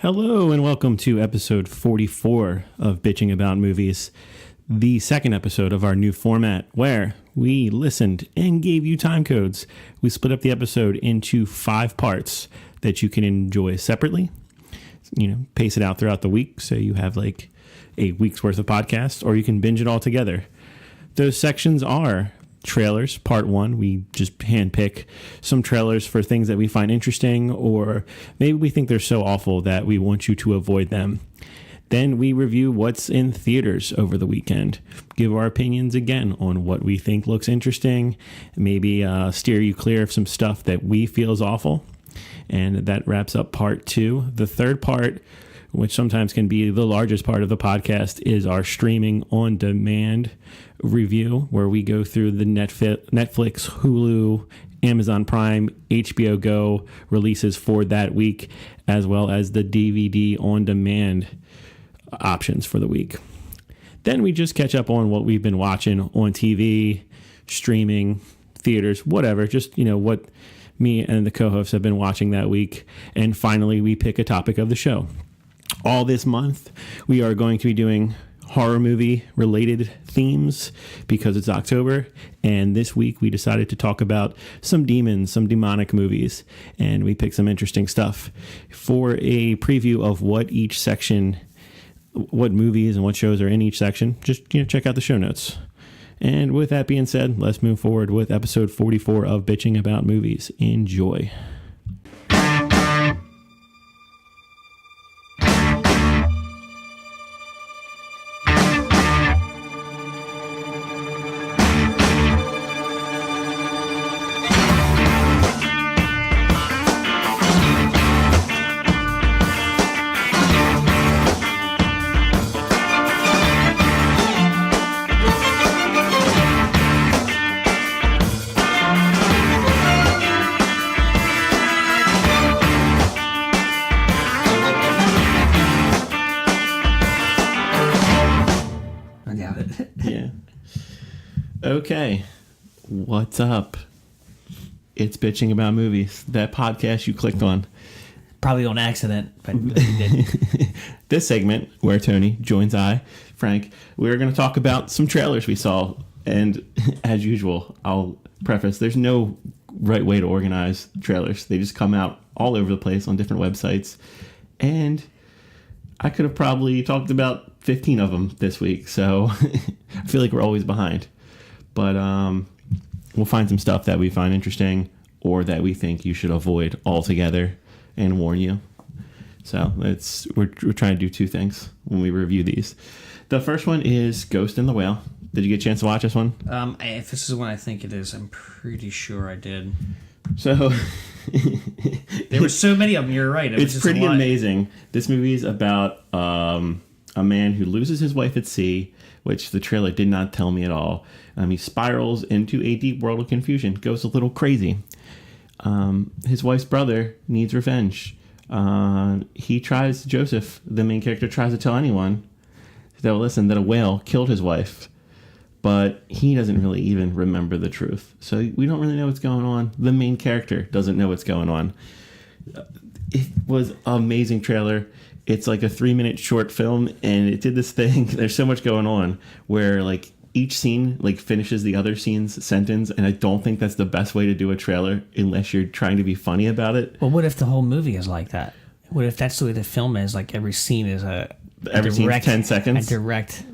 Hello and welcome to episode 44 of Bitching About Movies, the second episode of our new format where we listened and gave you time codes. We split up the episode into 5 parts that you can enjoy separately, pace it out throughout the week so you have like a week's worth of podcasts, or you can binge it all together. Those sections are trailers, part 1. We just handpick some trailers for things that we find interesting, or maybe we think they're so awful that we want you to avoid them. Then we review what's in theaters over the weekend, give our opinions again on what we think looks interesting, maybe steer you clear of some stuff that we feel is awful. And that wraps up part 2. The third part, which sometimes can be the largest part of the podcast, is our streaming on demand review, where we go through the Netflix, Hulu, Amazon Prime, HBO Go releases for that week, as well as the DVD on demand options for the week. Then we just catch up on what we've been watching on TV, streaming, theaters, whatever, just, what me and the co-hosts have been watching that week. And finally, we pick a topic of the show. All this month, we are going to be doing horror movie related themes because it's October, and this week we decided to talk about some demons, some demonic movies, and we picked some interesting stuff. For a preview of what each section, what movies and what shows are in each section, just check out the show notes. And with that being said, let's move forward with episode 44 of Bitching About Movies. Enjoy. Okay, what's up? It's Bitching About Movies, that podcast you clicked on. Probably on accident, but you did. This segment, where Tony joins Frank, we're going to talk about some trailers we saw. And as usual, I'll preface, there's no right way to organize trailers. They just come out all over the place on different websites. And I could have probably talked about 15 of them this week, so I feel like we're always behind. But we'll find some stuff that we find interesting or that we think you should avoid altogether and warn you. So we're trying to do 2 things when we review these. The first one is Ghost in the Whale. Did you get a chance to watch this one? If this is what I think it is, I'm pretty sure I did. So there were so many of them. You're right. It's pretty amazing. This movie is about a man who loses his wife at sea, which the trailer did not tell me at all. He spirals into a deep world of confusion, goes a little crazy. His wife's brother needs revenge. Joseph, the main character, tries to tell anyone that will listen that a whale killed his wife, but he doesn't really even remember the truth. So we don't really know what's going on. The main character doesn't know what's going on. It was an amazing trailer. It's like a 3-minute short film, and it did this thing. There's so much going on where like each scene like finishes the other scene's sentence, and I don't think that's the best way to do a trailer unless you're trying to be funny about it. Well, what if the whole movie is like that? What if that's the way the film is? Like every scene is scene's 10 seconds. A direct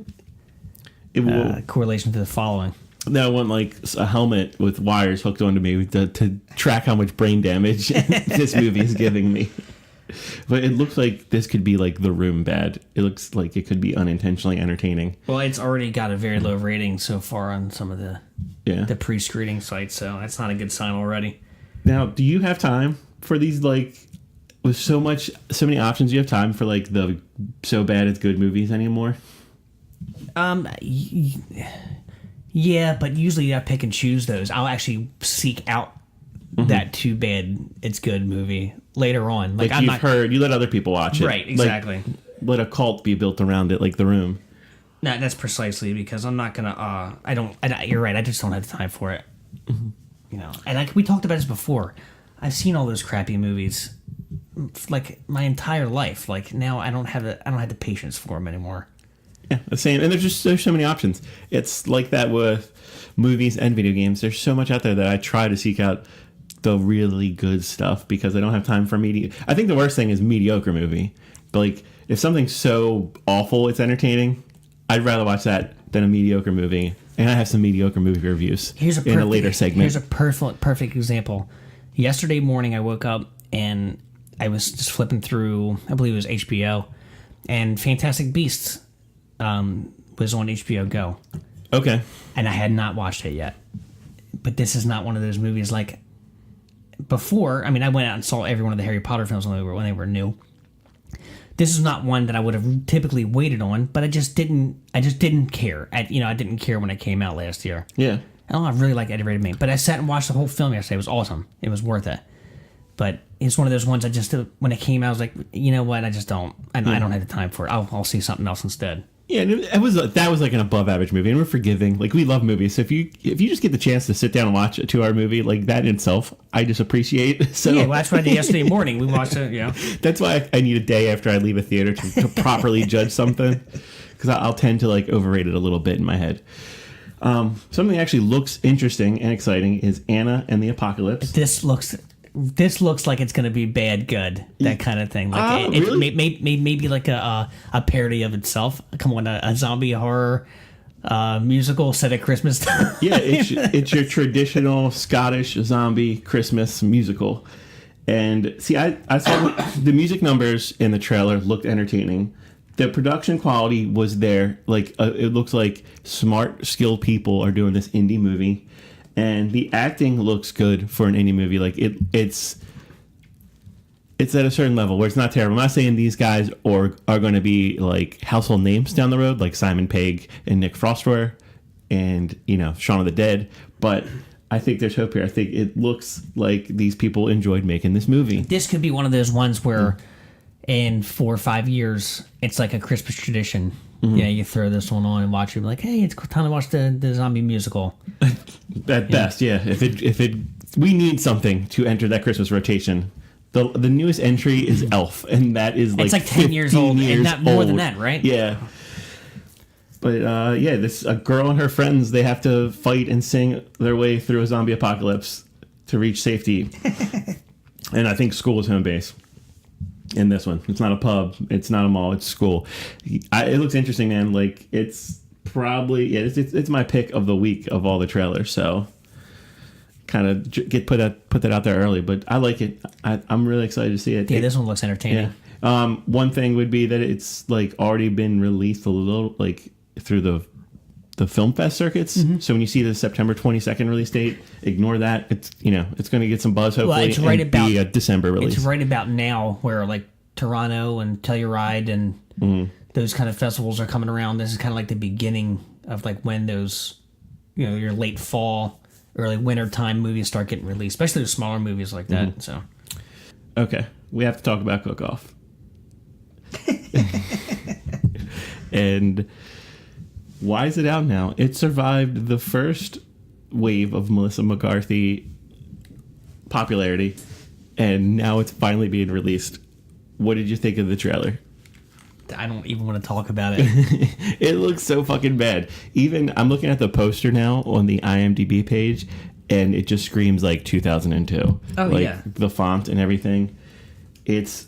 correlation to the following. Now I want like a helmet with wires hooked onto me to track how much brain damage this movie is giving me. But it looks like this could be like The Room bad. It looks like it could be unintentionally entertaining. Well, it's already got a very low rating so far on some of the pre-screening sites, so that's not a good sign already. Now, do you have time for these, like, with so many options, do you have time for like the so bad it's good movies anymore? Yeah, but usually I pick and choose those. I'll actually seek out that too bad it's good movie later on. Like you let other people watch it. Right, exactly. Like, let a cult be built around it, like The Room. No, that's precisely because I'm not gonna. You're right. I just don't have time for it. Mm-hmm. And like we talked about this before. I've seen all those crappy movies like my entire life. Like now I don't have the patience for them anymore. Yeah, the same. And there's so many options. It's like that with movies and video games. There's so much out there that I try to seek out the really good stuff because I don't have time for I think the worst thing is mediocre movie. But like if something's so awful it's entertaining, I'd rather watch that than a mediocre movie. And I have some mediocre movie reviews in a later segment. Here's a perfect example. Yesterday morning I woke up and I was just flipping through, I believe it was HBO, and Fantastic Beasts was on HBO Go. Okay. And I had not watched it yet. But this is not one of those movies like before. I mean, I went out and saw every one of the Harry Potter films when they were new. This is not one that I would have typically waited on, but I just didn't care. I didn't care when it came out last year. Yeah. I really like Eddie Redmayne, but I sat and watched the whole film yesterday. It was awesome. It was worth it. But it's one of those ones I just, when it came out, I was like, you know what? I just don't. I don't have the time for it. I'll see something else instead. Yeah, that was like an above average movie, and we're forgiving. Like we love movies, so if you just get the chance to sit down and watch a 2-hour movie, like that in itself, I just appreciate. So yeah, well, that's what I did yesterday morning. We watched it. Yeah, that's why I need a day after I leave a theater to properly judge something, because I'll tend to like overrate it a little bit in my head. Something that actually looks interesting and exciting is Anna and the Apocalypse. This looks like it's going to be bad, good, that kind of thing. Like really? Maybe like a parody of itself. Come on, a zombie horror musical set at Christmas time. Yeah, it's your traditional Scottish zombie Christmas musical. And see, I saw the music numbers in the trailer looked entertaining. The production quality was there. Like it looks like smart, skilled people are doing this indie movie. And the acting looks good for an indie movie. Like it's at a certain level where it's not terrible. I'm not saying these guys are going to be like household names down the road, like Simon Pegg and Nick Frost were, and Shaun of the Dead. But I think there's hope here. I think it looks like these people enjoyed making this movie. This could be one of those ones where in 4 or 5 years, it's like a Christmas tradition. Mm-hmm. Yeah, you throw this one on and watch it. Like, hey, it's time to watch the zombie musical. At best, yeah. If we need something to enter that Christmas rotation. The newest entry is Elf, and that is like it's like 10 years old, and not more than that, right? Yeah. But this a girl and her friends, they have to fight and sing their way through a zombie apocalypse to reach safety. And I think school is home base. In this one, it's not a pub, it's not a mall, it's school. It looks interesting, man. Like it's probably it's my pick of the week of all the trailers. So kind of put that out there early, but I like it. I'm really excited to see it. Yeah, this one looks entertaining. Yeah. One thing would be that it's like already been released a little like through the film fest circuits. Mm-hmm. So when you see the September 22nd release date, ignore that. It's it's going to get some buzz hopefully. Well, it's right about be a December release. It's right about now where like Toronto and Telluride and those kind of festivals are coming around. This is kind of like the beginning of like when those your late fall, early winter time movies start getting released, especially the smaller movies like that. Mm-hmm. So okay, we have to talk about Cook Off. And why is it out now? It survived the first wave of Melissa McCarthy popularity, and now it's finally being released. What did you think of the trailer? I don't even want to talk about it. It looks so fucking bad. Even I'm looking at the poster now on the IMDb page, and it just screams like 2002. Oh, like, yeah. The font and everything. It's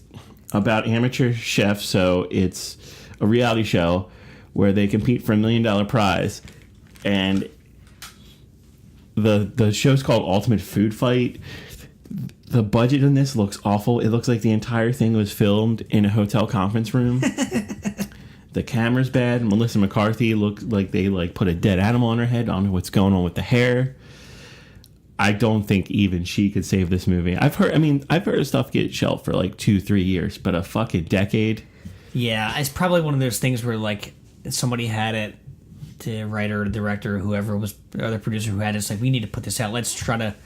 about amateur chefs, so it's a reality show where they compete for $1 million prize, and the show's called Ultimate Food Fight. The budget in this looks awful. It looks like the entire thing was filmed in a hotel conference room. The camera's bad. Melissa McCarthy looked like they put a dead animal on her head. I don't know what's going on with the hair. I don't think even she could save this movie. I've heard stuff get shelved for like 2-3 years, but a fucking decade. Yeah, it's probably one of those things where like somebody had it, the writer, the director, whoever was, or the producer who had it, it's like, we need to put this out. Let's try to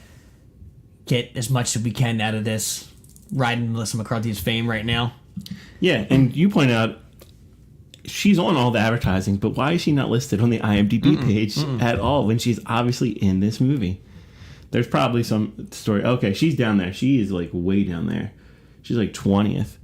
get as much as we can out of this, riding Melissa McCarthy's fame right now. Yeah, and you point out she's on all the advertising, but why is she not listed on the IMDb page at all when she's obviously in this movie? There's probably some story. Okay, she's down there. She is like way down there. She's like 20th.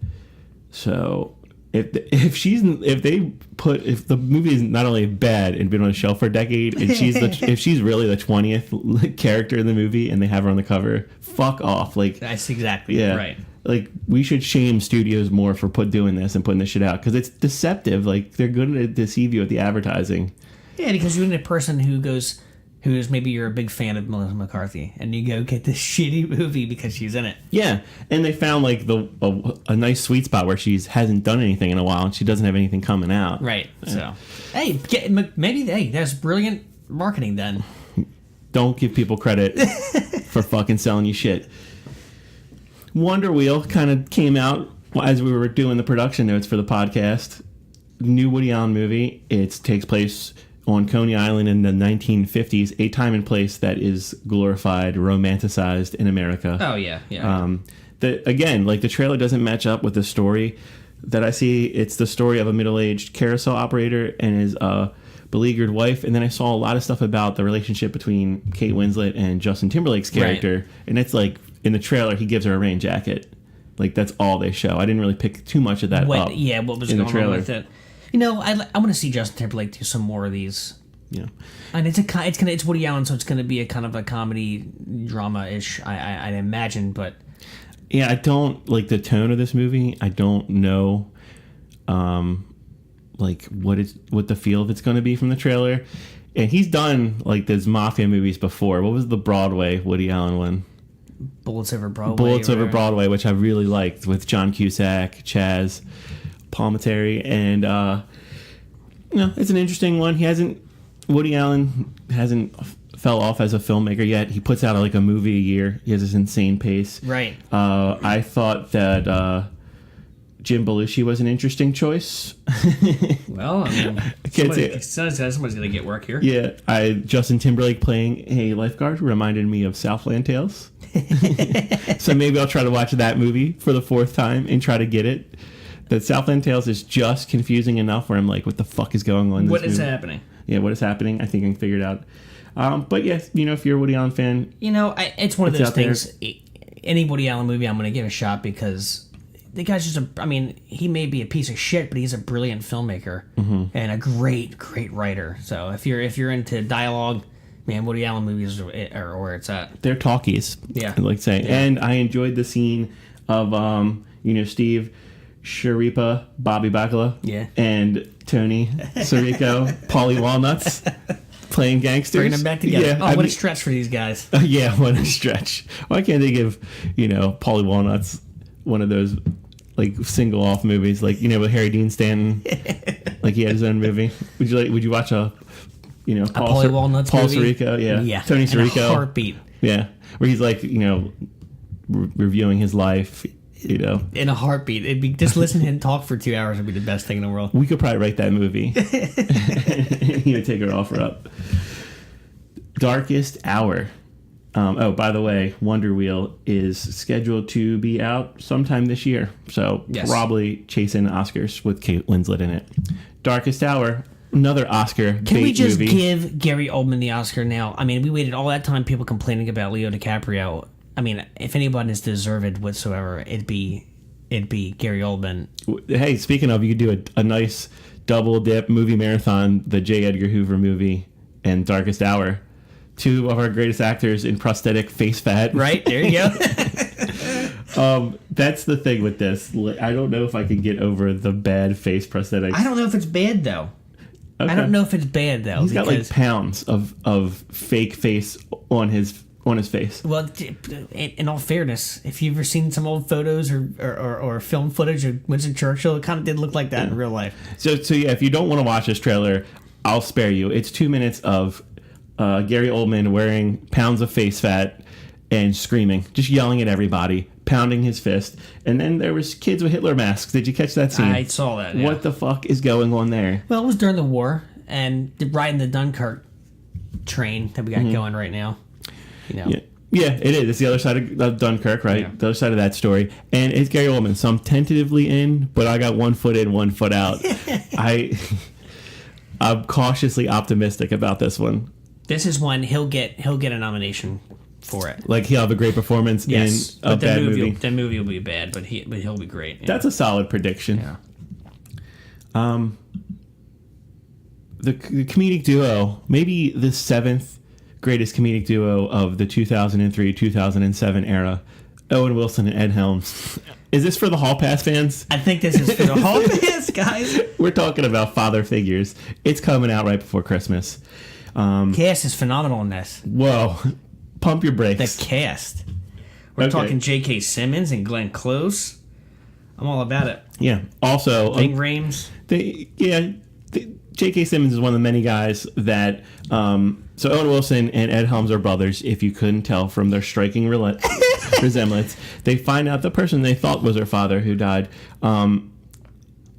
So if the movie is not only bad and been on a shelf for a decade, and if she's really the 20th character in the movie and they have her on the cover, fuck off. Like, that's exactly right. Like, we should shame studios more for doing this and putting this shit out, because it's deceptive. Like, they're going to deceive you with the advertising. Yeah, because you need a person who's maybe you're a big fan of Melissa McCarthy, and you go get this shitty movie because she's in it. Yeah, and they found like a nice sweet spot where she hasn't done anything in a while, and she doesn't have anything coming out. Right. So, hey, maybe that's brilliant marketing then. Don't give people credit for fucking selling you shit. Wonder Wheel kind of came out as we were doing the production notes for the podcast. New Woody Allen movie. It takes place on Coney Island in the 1950s, a time and place that is glorified, romanticized in America. Oh, yeah. Again, like, the trailer doesn't match up with the story that I see. It's the story of a middle-aged carousel operator and his beleaguered wife, and then I saw a lot of stuff about the relationship between Kate Winslet and Justin Timberlake's character, right. And it's like, in the trailer, he gives her a rain jacket. Like, that's all they show. I didn't really pick too much of that up. Yeah, what was going on with it? You know, I want to see Justin Timberlake do some more of these. Yeah, and it's Woody Allen, so it's going to be a kind of a comedy drama-ish, I'd imagine. But yeah, I don't like the tone of this movie. I don't know, like what the feel of it's going to be from the trailer. And he's done like those mafia movies before. What was the Broadway Woody Allen one? Bullets Over Broadway. Bullets Over Broadway, which I really liked, with John Cusack, Chaz Palminteri, and it's an interesting one. Woody Allen hasn't fell off as a filmmaker yet. He puts out like a movie a year. He has this insane pace. Right. I thought that Jim Belushi was an interesting choice. Well, I mean, somebody's gonna get work here. Yeah, Justin Timberlake playing a lifeguard reminded me of Southland Tales. So maybe I'll try to watch that movie for the 4th time and try to get it. The Southland Tales is just confusing enough where I'm like, what the fuck is going on in this What is movie? happening? Yeah, what is happening? I think I can figure it out. But yes, if you're a Woody Allen fan... it's one of those things. Any Woody Allen movie I'm going to give a shot, because the guy's just he may be a piece of shit, but he's a brilliant filmmaker and a great, great writer. So if you're into dialogue, man, Woody Allen movies are where it's at. They're talkies. Yeah. I'd like to say. Yeah. And I enjoyed the scene of, Steve... Sharipa, Bobby Bacala, and Tony Sirico, Paulie Walnuts, playing gangsters. Bringing them back together. Yeah, what a stretch for these guys. Yeah, what a stretch. Why can't they give, Paulie Walnuts one of those, like, single-off movies, like, with Harry Dean Stanton, like he had his own movie? Would you watch Paul Paulie Walnuts Paul movie? Sirico, yeah. Tony Sirico. In a heartbeat. Yeah, where he's like, reviewing his life. In a heartbeat. It'd be just listen to him talk for 2 hours would be the best thing in the world. We could probably write that movie. Take our offer up. Darkest Hour. By the way, Wonder Wheel is scheduled to be out sometime this year. So probably chasing Oscars with Kate Winslet in it. Darkest Hour, another Oscar bait movie. Can we just give Gary Oldman the Oscar now? I mean, we waited all that time, people complaining about Leo DiCaprio. I mean, if anyone is deserved whatsoever, it'd be Gary Oldman. Hey, speaking of, you could do a nice double dip movie marathon, the J. Edgar Hoover movie and Darkest Hour. 2 of our greatest actors in prosthetic face fat. Right, there you go. That's the thing with this. I don't know if I could get over the bad face prosthetics. I don't know if it's bad, though. Okay. I don't know if it's bad, though. He's got like pounds of fake face on his face. Well, in all fairness, if you've ever seen some old photos or film footage of Winston Churchill, it kind of did look like that in real life. So yeah, if you don't want to watch this trailer, I'll spare you. It's 2 minutes of Gary Oldman wearing pounds of face fat and screaming, just yelling at everybody, pounding his fist. And then there was kids with Hitler masks. Did you catch that scene? I saw that. Yeah. What the fuck is going on there? Well, it was during the war and riding the Dunkirk train that we got going right now. Yeah, it is. It's the other side of Dunkirk, right? Yeah. The other side of that story. And it's Gary Oldman, so I'm tentatively in, but I got 1 foot in, 1 foot out. I'm cautiously optimistic about this one. This is one he'll get a nomination for it. Like he'll have a great performance in a bad movie. The movie will be bad, but he'll be great. Yeah. That's a solid prediction. Yeah. The comedic duo, maybe the 7th greatest comedic duo of the 2003-2007 era, Owen Wilson and Ed Helms. Is this for the Hall Pass fans? I think this is for the Hall Pass, guys. We're talking about father figures. It's coming out right before Christmas. Cast is phenomenal in this. Whoa. Pump your brakes. The cast. We're talking J.K. Simmons and Glenn Close. I'm all about it. Yeah. Also, Ving Rhames. J.K. Simmons is one of the many guys that... so Owen Wilson and Ed Helms are brothers, if you couldn't tell from their striking resemblance. They find out the person they thought was their father who died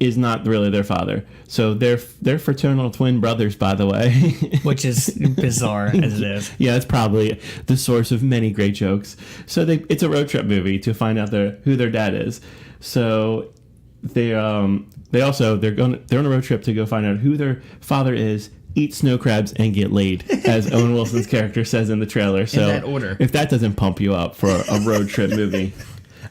is not really their father. So they're fraternal twin brothers, by the way. Which is bizarre as it is. Yeah, it's probably the source of many great jokes. So it's a road trip movie to find out who their dad is. So they're on a road trip to go find out who their father is, eat snow crabs, and get laid, as Owen Wilson's character says in the trailer. So in that order. If that doesn't pump you up for a road trip movie,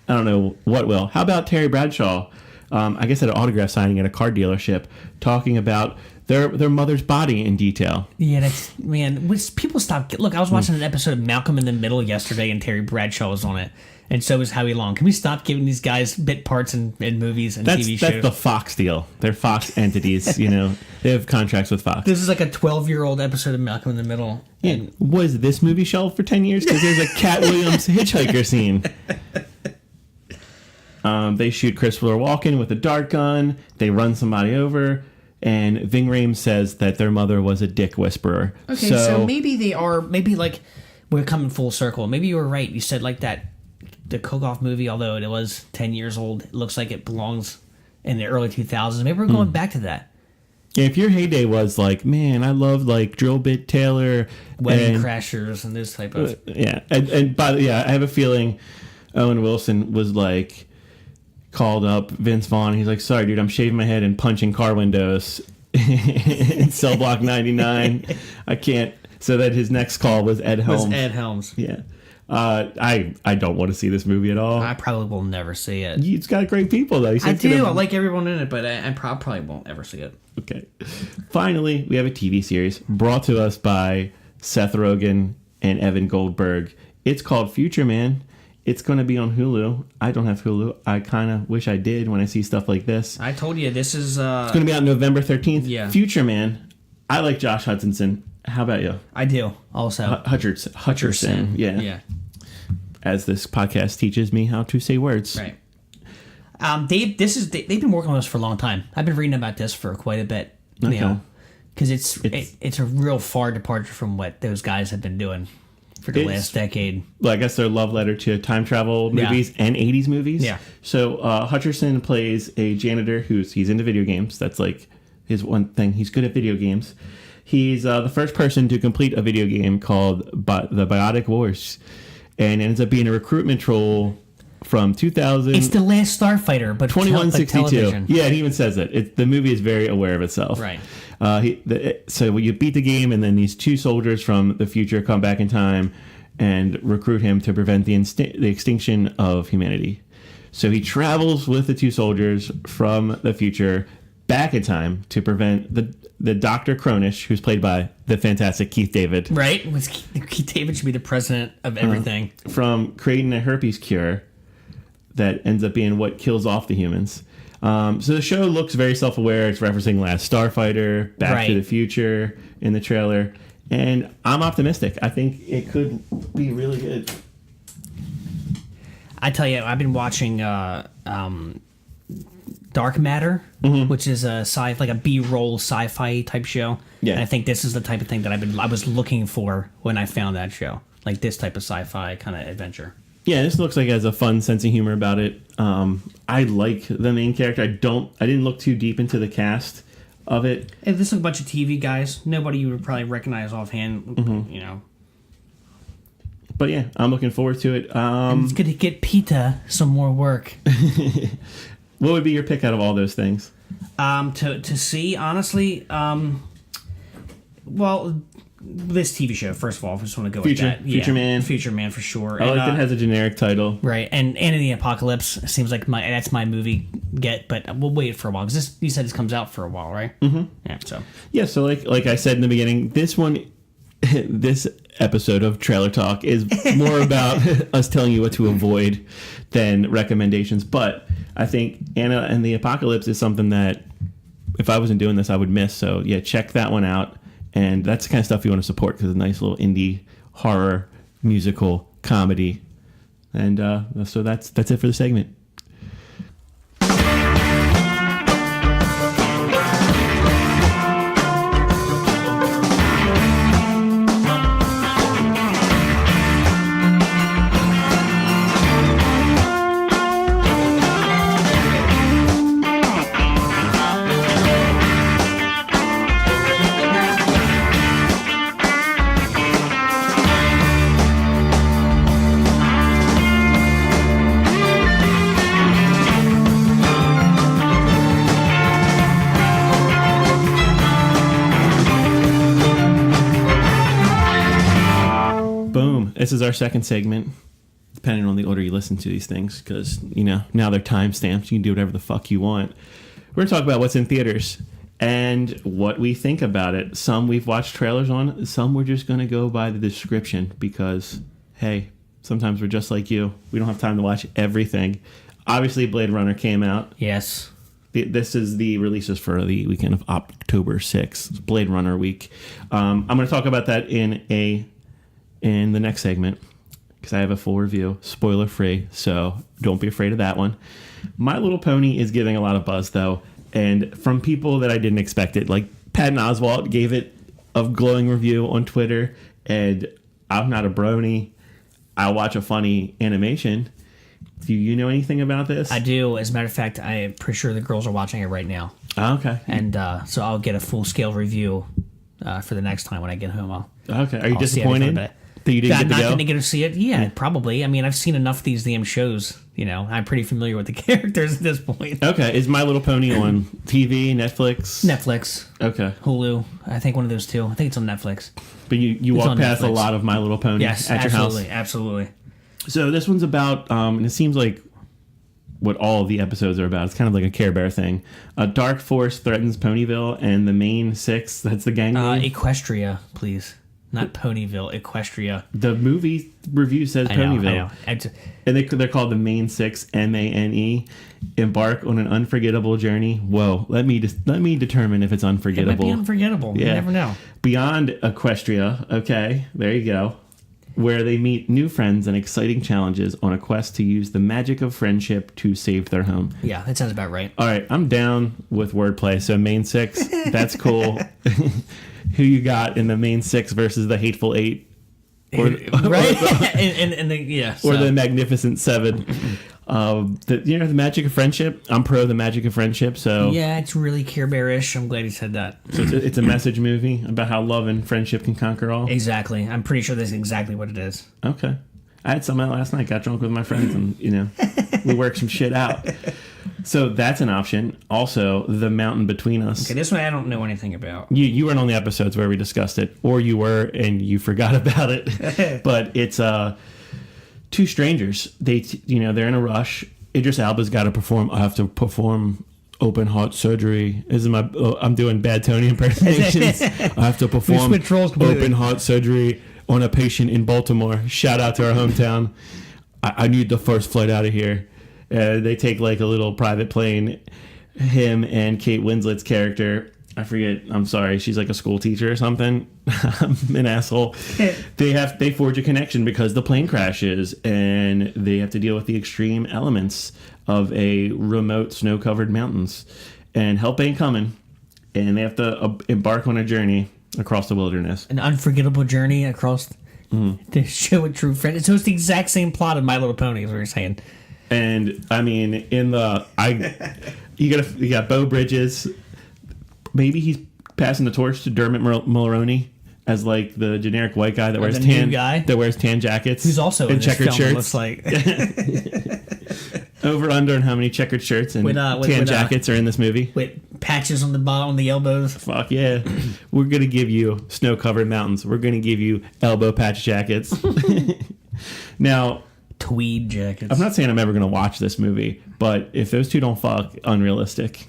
I don't know what will. How about Terry Bradshaw? I guess at an autograph signing at a car dealership, talking about their mother's body in detail. Yeah, that's, man. People stop. Look, I was watching an episode of Malcolm in the Middle yesterday, and Terry Bradshaw was on it, and so was Howie Long. Can we stop giving these guys bit parts in movies and TV shows? That's the Fox deal. They're Fox entities. You know, they have contracts with Fox. This is like a 12-year-old episode of Malcolm in the Middle. And was this movie shelved for 10 years? Because there's a Cat Williams hitchhiker scene. They shoot Christopher Walken with a dart gun. They run somebody over. And Ving Rhames says that their mother was a dick whisperer. Okay, so maybe they are, maybe like, we're coming full circle. Maybe you were right. You said like that, the Cook-Off movie, although it was 10 years old, it looks like it belongs in the early 2000s. Maybe we're going back to that. Yeah, if your heyday was like, man, I love like Drill Bit Taylor. Wedding Crashers and this type of... Yeah, I have a feeling Owen Wilson was like... called up Vince Vaughn. He's like, sorry, dude, I'm shaving my head and punching car windows in Cell Block 99. I can't. So that his next call was Ed Helms. Yeah. I don't want to see this movie at all. I probably will never see it. It's got great people, though. I do. I like everyone in it, but I probably won't ever see it. Okay. Finally, we have a TV series brought to us by Seth Rogen and Evan Goldberg. It's called Future Man. It's going to be on Hulu. I don't have Hulu. I kind of wish I did when I see stuff like this. I told you, this is... It's going to be out November 13th. Yeah. Future Man. I like Josh Hutcherson. How about you? I do, also. Hutcherson. Yeah. As this podcast teaches me how to say words. Right. They've been working on this for a long time. I've been reading about this for quite a bit. Okay. You know, because it's a real far departure from what those guys have been doing for the last decade. Well, I guess their love letter to time travel movies and 80s movies. Yeah. So Hutcherson plays a janitor he's into video games. That's like his one thing. He's good at video games. He's the first person to complete a video game called The Biotic Wars, and ends up being a recruitment troll from 2000. It's The Last Starfighter, but 2162. Yeah, it even says it. The movie is very aware of itself. Right. So you beat the game, and then these two soldiers from the future come back in time and recruit him to prevent the extinction of humanity. So he travels with the two soldiers from the future back in time to prevent the Dr. Cronish, who's played by the fantastic Keith David. Right. Keith David should be the president of everything. From creating a herpes cure that ends up being what kills off the humans. So the show looks very self-aware. It's referencing Last Starfighter, Back to the Future in the trailer. And I'm optimistic. I think it could be really good. I tell you, I've been watching Dark Matter, which is like a B-roll sci-fi type show. Yeah. And I think this is the type of thing that I was looking for when I found that show. Like this type of sci-fi kind of adventure. Yeah, this looks like it has a fun sense of humor about it. I like the main character. I didn't look too deep into the cast of it. Hey, this is a bunch of TV guys. Nobody you would probably recognize offhand, you know. But yeah, I'm looking forward to it. And it's going to get PETA some more work. What would be your pick out of all those things? To see, honestly, well, this TV show, first of all, I just want to go Future. with that. Future Man. Future Man for sure. I like that it has a generic title. Right, and in the Apocalypse seems like that's my movie get, but we'll wait for a while because you said this comes out for a while, right? Mm-hmm. Yeah. So like I said in the beginning, this episode of Trailer Talk is more about us telling you what to avoid than recommendations. But I think Anna and the Apocalypse is something that if I wasn't doing this, I would miss. So yeah, check that one out. And that's the kind of stuff you want to support because it's a nice little indie horror musical comedy. And so that's it for the segment. This is our second segment, depending on the order you listen to these things, because, now they're timestamped. You can do whatever the fuck you want. We're going to talk about what's in theaters and what we think about it. Some we've watched trailers on. Some we're just going to go by the description because, hey, sometimes we're just like you. We don't have time to watch everything. Obviously, Blade Runner came out. Yes. This is the releases for the weekend of October 6th, Blade Runner week. I'm going to talk about that in the next segment because I have a full review, spoiler free, so don't be afraid of that one. My Little Pony is getting a lot of buzz though, and from people that I didn't expect it. Like Patton Oswalt gave it a glowing review on Twitter, and I'm not a brony. I'll watch a funny animation. Do you know anything about this? I do. As a matter of fact, I'm pretty sure the girls are watching it right now. Oh, okay. And so I'll get a full scale review for the next time when I get home. Okay. Are you disappointed that you didn't get to go? Not going to get to see it? Yeah, probably. I mean, I've seen enough of these damn shows. I'm pretty familiar with the characters at this point. Okay. Is My Little Pony on TV, Netflix? Netflix. Okay. Hulu. I think one of those two. I think it's on Netflix. But you walk past Netflix. A lot of My Little Pony at your house. Absolutely. So this one's about, and it seems like what all of the episodes are about. It's kind of like a Care Bear thing. A dark force threatens Ponyville, and the main six, that's the gang name? Equestria, please. Not Ponyville, Equestria. The movie review says Ponyville. I know. And they're called the Main Six, MANE, embark on an unforgettable journey. Whoa, let me determine if it's unforgettable. It might be unforgettable. Yeah. You never know. Beyond Equestria, okay, there you go. Where they meet new friends and exciting challenges on a quest to use the magic of friendship to save their home. Yeah, that sounds about right. All right, I'm down with wordplay. So Main Six, that's cool. Who you got in the Main Six versus the Hateful Eight? Right? Or the Magnificent Seven. The magic of friendship. I'm pro the magic of friendship. So yeah, it's really Care Bear-ish. I'm glad you said that. So it's a message movie about how love and friendship can conquer all. Exactly. I'm pretty sure that's exactly what it is. Okay. I had some out last night. Got drunk with my friends, and we worked some shit out. So that's an option. Also, The Mountain Between Us. Okay, this one I don't know anything about. You weren't on the episodes where we discussed it, or you were and you forgot about it. But it's two strangers. They're in a rush. Idris Elba's got to perform. I have to perform open heart surgery. I'm doing bad Tony impersonations. I have to perform open heart surgery on a patient in Baltimore. Shout out to our hometown. I need the first flight out of here. They take like a little private plane. Him and Kate Winslet's character, I forget. I'm sorry. She's like a school teacher or something. I'm an asshole. They forge a connection because the plane crashes, and they have to deal with the extreme elements of a remote snow-covered mountains. And help ain't coming, and they have to embark on a journey across the wilderness. An unforgettable journey across to show a true friend. So it's the exact same plot of My Little Pony, is what you're saying. And I mean, you got Beau Bridges. Maybe he's passing the torch to Dermot Mulroney as like the generic white guy that wears tan jackets. Who's also in checkered film, shirts. Looks like. Over under on how many checkered shirts and tan jackets are in this movie. Wait, Patches on the bottom, on the elbows. Fuck yeah. We're going to give you snow-covered mountains. We're going to give you elbow patch jackets. Now, tweed jackets. I'm not saying I'm ever going to watch this movie, but if those two don't fuck, unrealistic.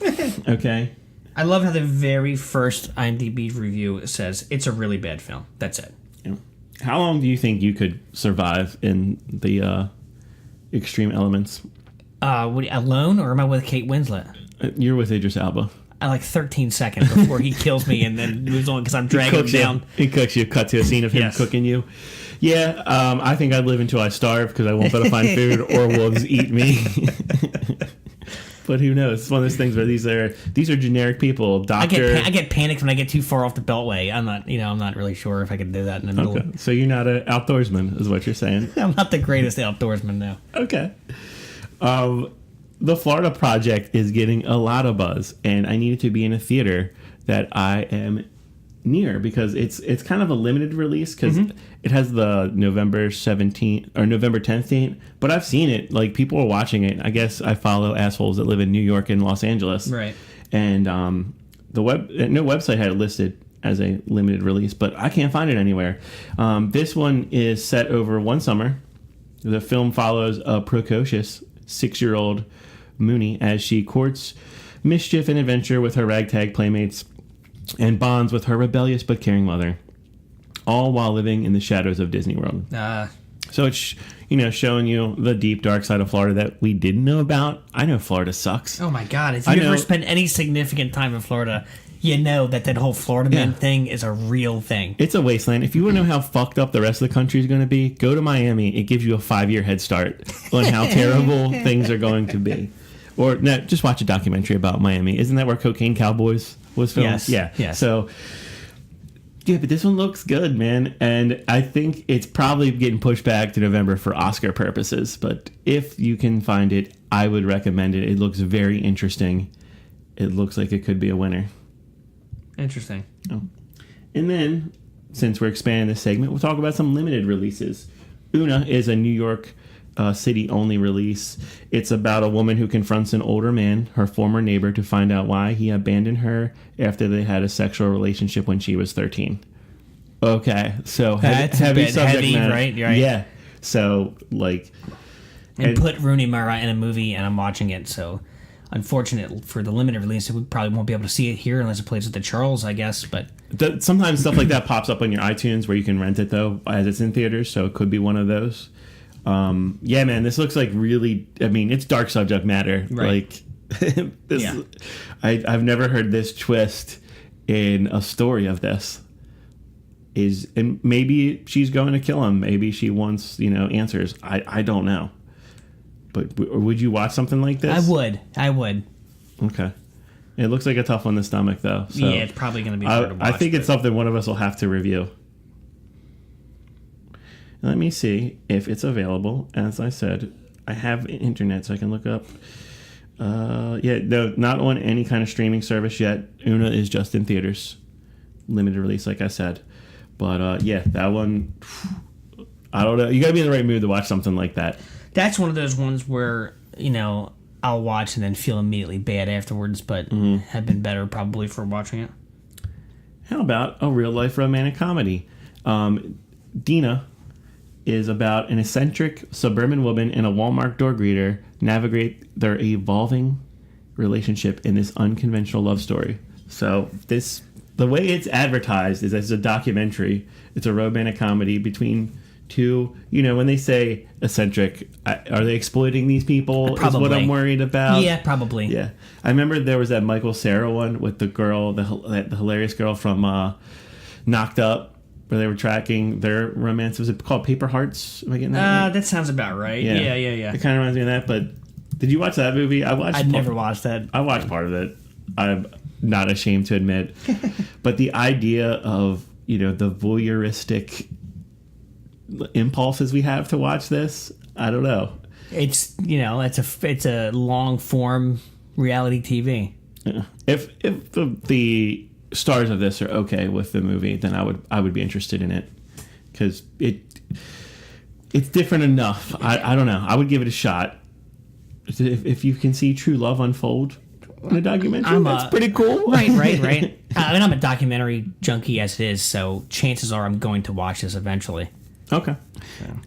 Okay? I love how the very first IMDb review says it's a really bad film. That's it. Yeah. How long do you think you could survive in the extreme elements? Alone, or am I with Kate Winslet? You're with Idris Elba. I like 13 seconds before he kills me and then moves on because I'm dragging him down. He cooks you. Cut to a scene of him cooking you. Yeah, I think I'd live until I starve because I won't be able to find food or wolves eat me. But who knows? It's one of those things where these are generic people. Doctor. I get panicked when I get too far off the beltway. I'm not really sure if I could do that in the middle. Okay, so you're not an outdoorsman, is what you're saying. I'm not the greatest outdoorsman now. Okay. The Florida Project is getting a lot of buzz, and I need it to be in a theater that I am near because it's kind of a limited release because it has the November 17th or November 10th date, but I've seen it. Like, people are watching it. I guess I follow assholes that live in New York and Los Angeles. Right. And no website had it listed as a limited release, but I can't find it anywhere. This one is set over one summer. The film follows a precocious 6-year-old Mooney as she courts mischief and adventure with her ragtag playmates and bonds with her rebellious but caring mother, all while living in the shadows of Disney World. So it's showing you the deep dark side of Florida that we didn't know about. I know Florida sucks. Oh my God! If you ever spend any significant time in Florida, you know that whole Florida man thing is a real thing. It's a wasteland. If you want to know how fucked up the rest of the country is going to be, go to Miami. It gives you a 5-year head start on how terrible things are going to be. Or no, just watch a documentary about Miami. Isn't that where Cocaine Cowboys was filmed? Yes. Yeah. So, yeah, but this one looks good, man. And I think it's probably getting pushed back to November for Oscar purposes. But if you can find it, I would recommend it. It looks very interesting. It looks like it could be a winner. Interesting. Oh. And then, since we're expanding this segment, we'll talk about some limited releases. Una is a New York city-only release. It's about a woman who confronts an older man, her former neighbor, to find out why he abandoned her after they had a sexual relationship when she was 13. Okay, so that's heavy a bit subject heavy, matter. right? Yeah. So, like... And put Rooney Mara in a movie, and I'm watching it, so... Unfortunate for the limited release, we probably won't be able to see it here unless it plays at the Charles, I guess. But sometimes stuff like that pops up on your iTunes where you can rent it, though, as it's in theaters, so it could be one of those. Yeah, man, this looks like really... I mean, it's dark subject matter. Right. Like, I've never heard this twist in a story of this. And maybe she's going to kill him. Maybe she wants, answers. I don't know. But would you watch something like this? I would. Okay. It looks like a tough one to stomach, though. So yeah, it's probably going to be hard to watch. I think it's something one of us will have to review. Let me see if it's available. As I said, I have internet, so I can look up. No, not on any kind of streaming service yet. Una is just in theaters. Limited release, like I said. But, that one... I don't know. You got to be in the right mood to watch something like that. That's one of those ones where, I'll watch and then feel immediately bad afterwards, but have been better probably for watching it. How about a real-life romantic comedy? Dina is about an eccentric suburban woman and a Walmart door greeter navigate their evolving relationship in this unconventional love story. So the way it's advertised is as a documentary. It's a romantic comedy between two, when they say eccentric, are they exploiting these people? Probably. Is what I'm worried about. Yeah, probably. Yeah. I remember there was that Michael Cera one with the girl, the hilarious girl from Knocked Up, where they were tracking their romance. Was it called Paper Hearts? Am I getting that right? That sounds about right. Yeah. It kind of reminds me of that, but did you watch that movie? I'd never watched that. I watched part of it. I'm not ashamed to admit. But the idea of, the voyeuristic impulses we have to watch this, I don't know. It's it's a long form reality TV. Yeah. If the stars of this are okay with the movie, then I would be interested in it because it's different enough. I don't know. I would give it a shot. If you can see true love unfold, in a documentary. That's pretty cool. Right. I mean, I'm a documentary junkie as it is, so chances are I'm going to watch this eventually. Okay.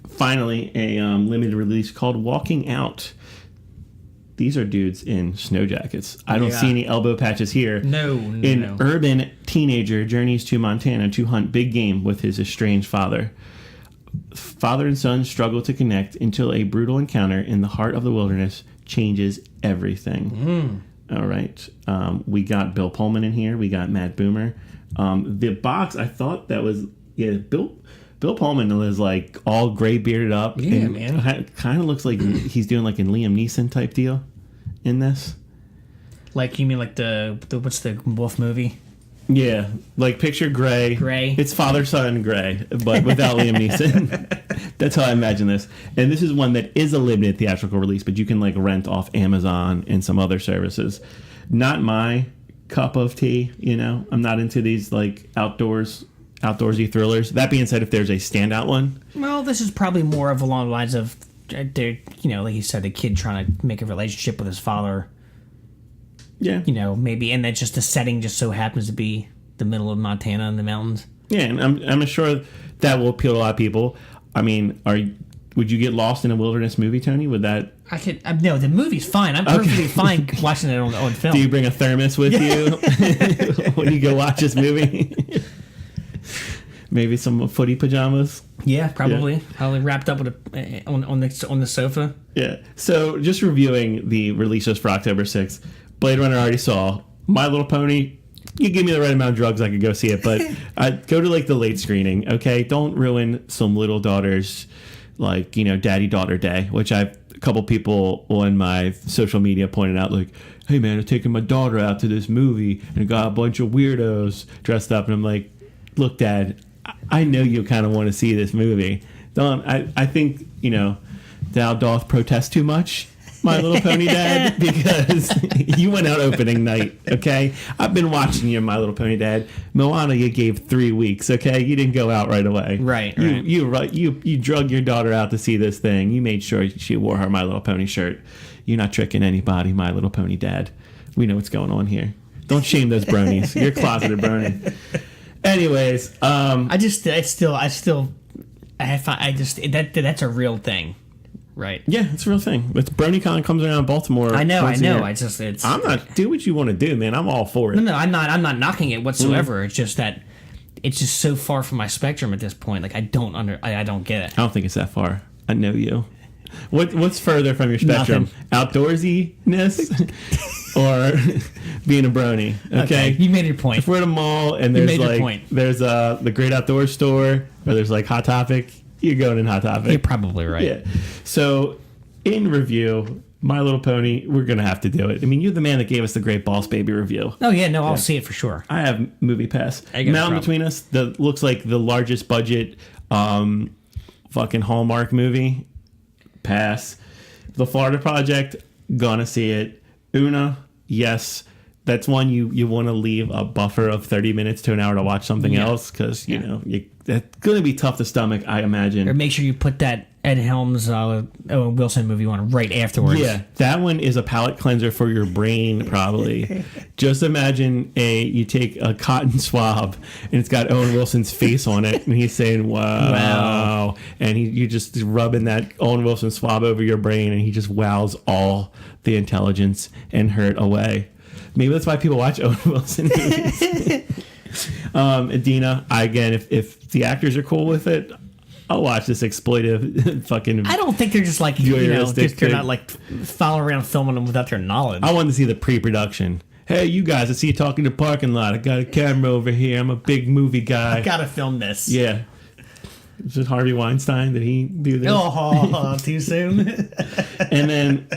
Finally, a limited release called Walking Out. These are dudes in snow jackets. I don't see any elbow patches here. No. Urban teenager journeys to Montana to hunt big game with his estranged father. Father and son struggle to connect until a brutal encounter in the heart of the wilderness changes everything. All right. We got Bill Pullman in here. We got Matt Boomer. The box, I thought that was... Yeah, Bill Pullman was like all gray bearded up. Yeah, man. Kind of looks like he's doing like a Liam Neeson type deal in this. Like, you mean like the what's the wolf movie? Yeah, like picture Gray. It's father son Gray, but without Liam Neeson. That's how I imagine this. And this is one that is a limited theatrical release, but you can like rent off Amazon and some other services. Not my cup of tea, you know. I'm not into these like outdoorsy thrillers. That being said, if there's a standout one, well, this is probably more of along the lines of, like you said, the kid trying to make a relationship with his father. Yeah, maybe, and then just the setting just so happens to be the middle of Montana in the mountains. Yeah, and I'm sure that will appeal to a lot of people. I mean, would you get lost in a wilderness movie, Tony? Would that? I could. No, the movie's fine. I'm perfectly fine watching it on film. Do you bring a thermos with you when you go watch this movie? Maybe some footy pajamas. Yeah, probably. Yeah. Probably wrapped up with on the sofa. Yeah. So just reviewing the releases for October 6th. Blade Runner I already saw. My Little Pony, you give me the right amount of drugs, I could go see it. But go to like the late screening, okay? Don't ruin some little daughter's like, daddy-daughter day, which a couple people on my social media pointed out, like, hey man, I'm taking my daughter out to this movie and got a bunch of weirdos dressed up. And I'm like, look, Dad, I know you kind of want to see this movie. I think, thou doth protest too much, My Little Pony, Dad, because you went out opening night, okay? I've been watching you, My Little Pony, Dad. Moana, you gave 3 weeks, okay? You didn't go out right away. Right. You drug your daughter out to see this thing. You made sure she wore her My Little Pony shirt. You're not tricking anybody, My Little Pony, Dad. We know what's going on here. Don't shame those bronies. You're closeted brony. Anyways, that's a real thing. Right. Yeah, it's a real thing. It's BronyCon comes around Baltimore. I know. Do what you want to do, man. I'm all for it. No, I'm not knocking it whatsoever. It's just that it's just so far from my spectrum at this point. Like I don't get it. I don't think it's that far. I know you. What's further from your spectrum? Nothing. Outdoorsiness or being a brony? Okay, you made your point. If we're at a mall and there's the Great Outdoors store, or there's like Hot Topic, you're going in Hot Topic. You're probably right. Yeah. So, in review, My Little Pony, we're going to have to do it. I mean, you're the man that gave us the Great Boss Baby review. Oh, yeah. No, I'll see it for sure. I have Movie Pass. Mountain Between Us, that looks like the largest budget fucking Hallmark movie. Pass. The Florida Project, gonna see it. Una, yes. That's one you want to leave a buffer of 30 minutes to an hour to watch something else, because, that's going to be tough to stomach, I imagine. Or make sure you put that Ed Helms Owen Wilson movie on right afterwards. Yeah, that one is a palate cleanser for your brain, probably. Just imagine you take a cotton swab and it's got Owen Wilson's face on it, and he's saying, wow. And you just rubbing that Owen Wilson swab over your brain, and he just wows all the intelligence and hurt away. Maybe that's why people watch Owen Wilson movies. Dina, again, if the actors are cool with it, I'll watch this exploitive fucking. I don't think they're just like they're not like following around filming them without their knowledge. I want to see the pre-production. Hey, you guys! I see you talking to parking lot. I got a camera over here. I'm a big movie guy. I gotta film this. Yeah. Is it Harvey Weinstein? Did he do this? Oh, too soon. And then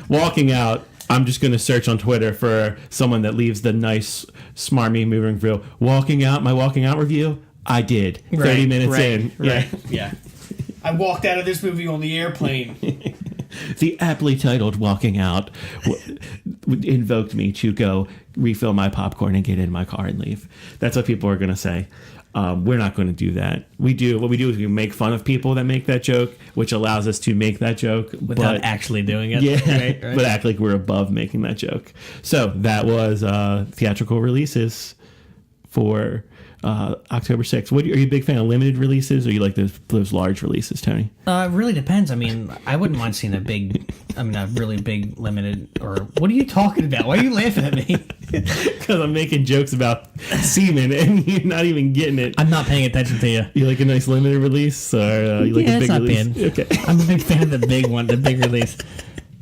walking out. I'm just going to search on Twitter for someone that leaves the nice, smarmy moving review. My walking out review, I did. 30 minutes in. Right. Yeah. I walked out of this movie on the airplane. The aptly titled Walking Out invoked me to go refill my popcorn and get in my car and leave. That's what people are going to say. We're not going to do that. What we do is we make fun of people that make that joke, which allows us to make that joke without actually doing it. Yeah, right. But act like we're above making that joke. So that was theatrical releases for October 6th. Are you a big fan of limited releases, or you like those large releases, Tony? It really depends. I mean, I wouldn't mind seeing a really big limited. Or what are you talking about? Why are you laughing at me? Because I'm making jokes about semen and you're not even getting it. I'm not paying attention to you. You like a nice limited release, or you like a big release? Bad. Okay. I'm a big fan of the big one, the big release.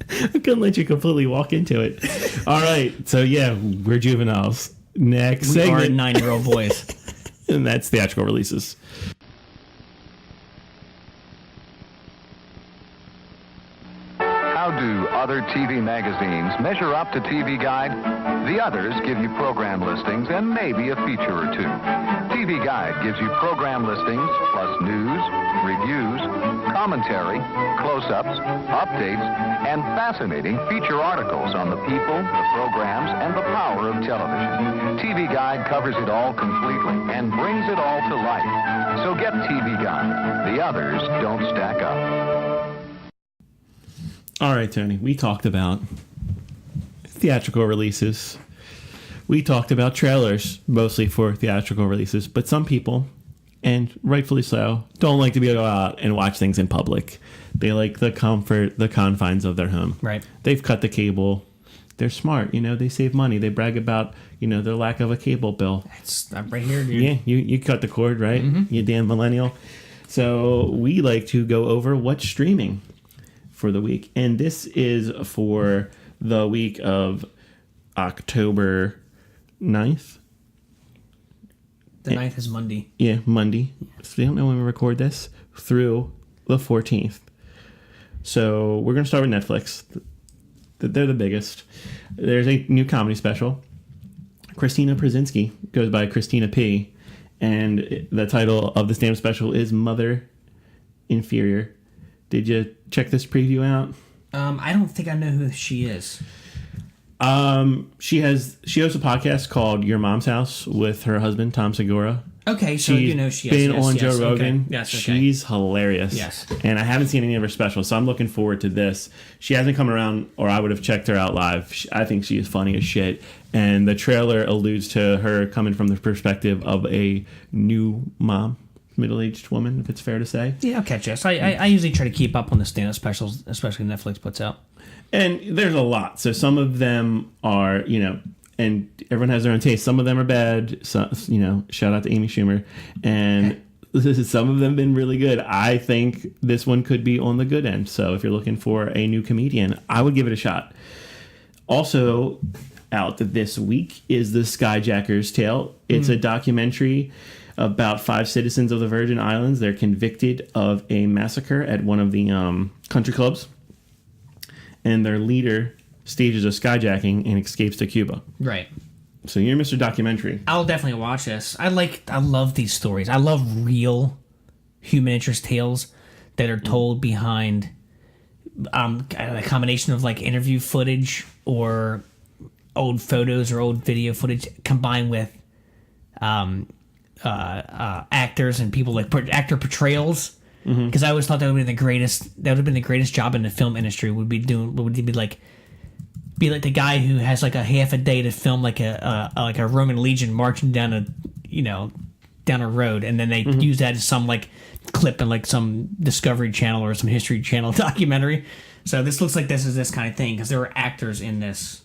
I couldn't let you completely walk into it. All right, so yeah, we're juveniles. Next segment. We are 9-year-old boys. And that's theatrical releases. How do other TV magazines measure up to TV Guide? The others give you program listings and maybe a feature or two. TV Guide gives you program listings plus news, reviews, commentary, close-ups, updates, and fascinating feature articles on the people, the programs, and the power of television. TV Guide covers it all completely and brings it all to life. So get TV Guide. The others don't stack up. All right, Tony, we talked about theatrical releases. We talked about trailers, mostly for theatrical releases, but some people, and rightfully so, don't like to be able to go out and watch things in public. They like the comfort, the confines of their home. Right. They've cut the cable. They're smart, they save money. They brag about, their lack of a cable bill. It's right here, dude. Yeah, you cut the cord, right? Mm-hmm. You damn millennial. So we like to go over what's streaming for the week. And this is for the week of October 9th. The 9th is Monday. Yeah, Monday. So they don't know when we record this, through the 14th. So we're going to start with Netflix. They're the biggest. There's a new comedy special. Christina Przinski goes by Christina P. And the title of the stand-up special is Mother Inferior. Did you check this preview out? I don't think I know who she is. She hosts a podcast called Your Mom's House with her husband Tom Segura. Okay, so she been on Joe Rogan. Okay. Yes, okay. She's hilarious. Yes, and I haven't seen any of her specials, so I'm looking forward to this. She hasn't come around, or I would have checked her out live. I think she is funny as shit, and the trailer alludes to her coming from the perspective of a new mom. Middle-aged woman, if it's fair to say. Yeah, I'll catch this. I usually try to keep up on the stand-up specials, especially Netflix puts out. And there's a lot. So some of them are, and everyone has their own taste. Some of them are bad. So, shout out to Amy Schumer. And some of them have been really good. I think this one could be on the good end. So if you're looking for a new comedian, I would give it a shot. Also out this week is The Skyjacker's Tale. It's a documentary about 5 citizens of the Virgin Islands. They're convicted of a massacre at one of the country clubs. And their leader stages a skyjacking and escapes to Cuba. Right. So you're Mr. Documentary. I'll definitely watch this. I love these stories. I love real human interest tales that are told behind a combination of like interview footage or old photos or old video footage combined with actors and people like actor portrayals. Because I always thought that would have been the greatest. That would have been the greatest job in the film industry. Would be like the guy who has like a half a day to film like a Roman legion marching down a road, and then they use that as some like clip in like some Discovery Channel or some History Channel documentary. So this looks like this is this kind of thing because there were actors in this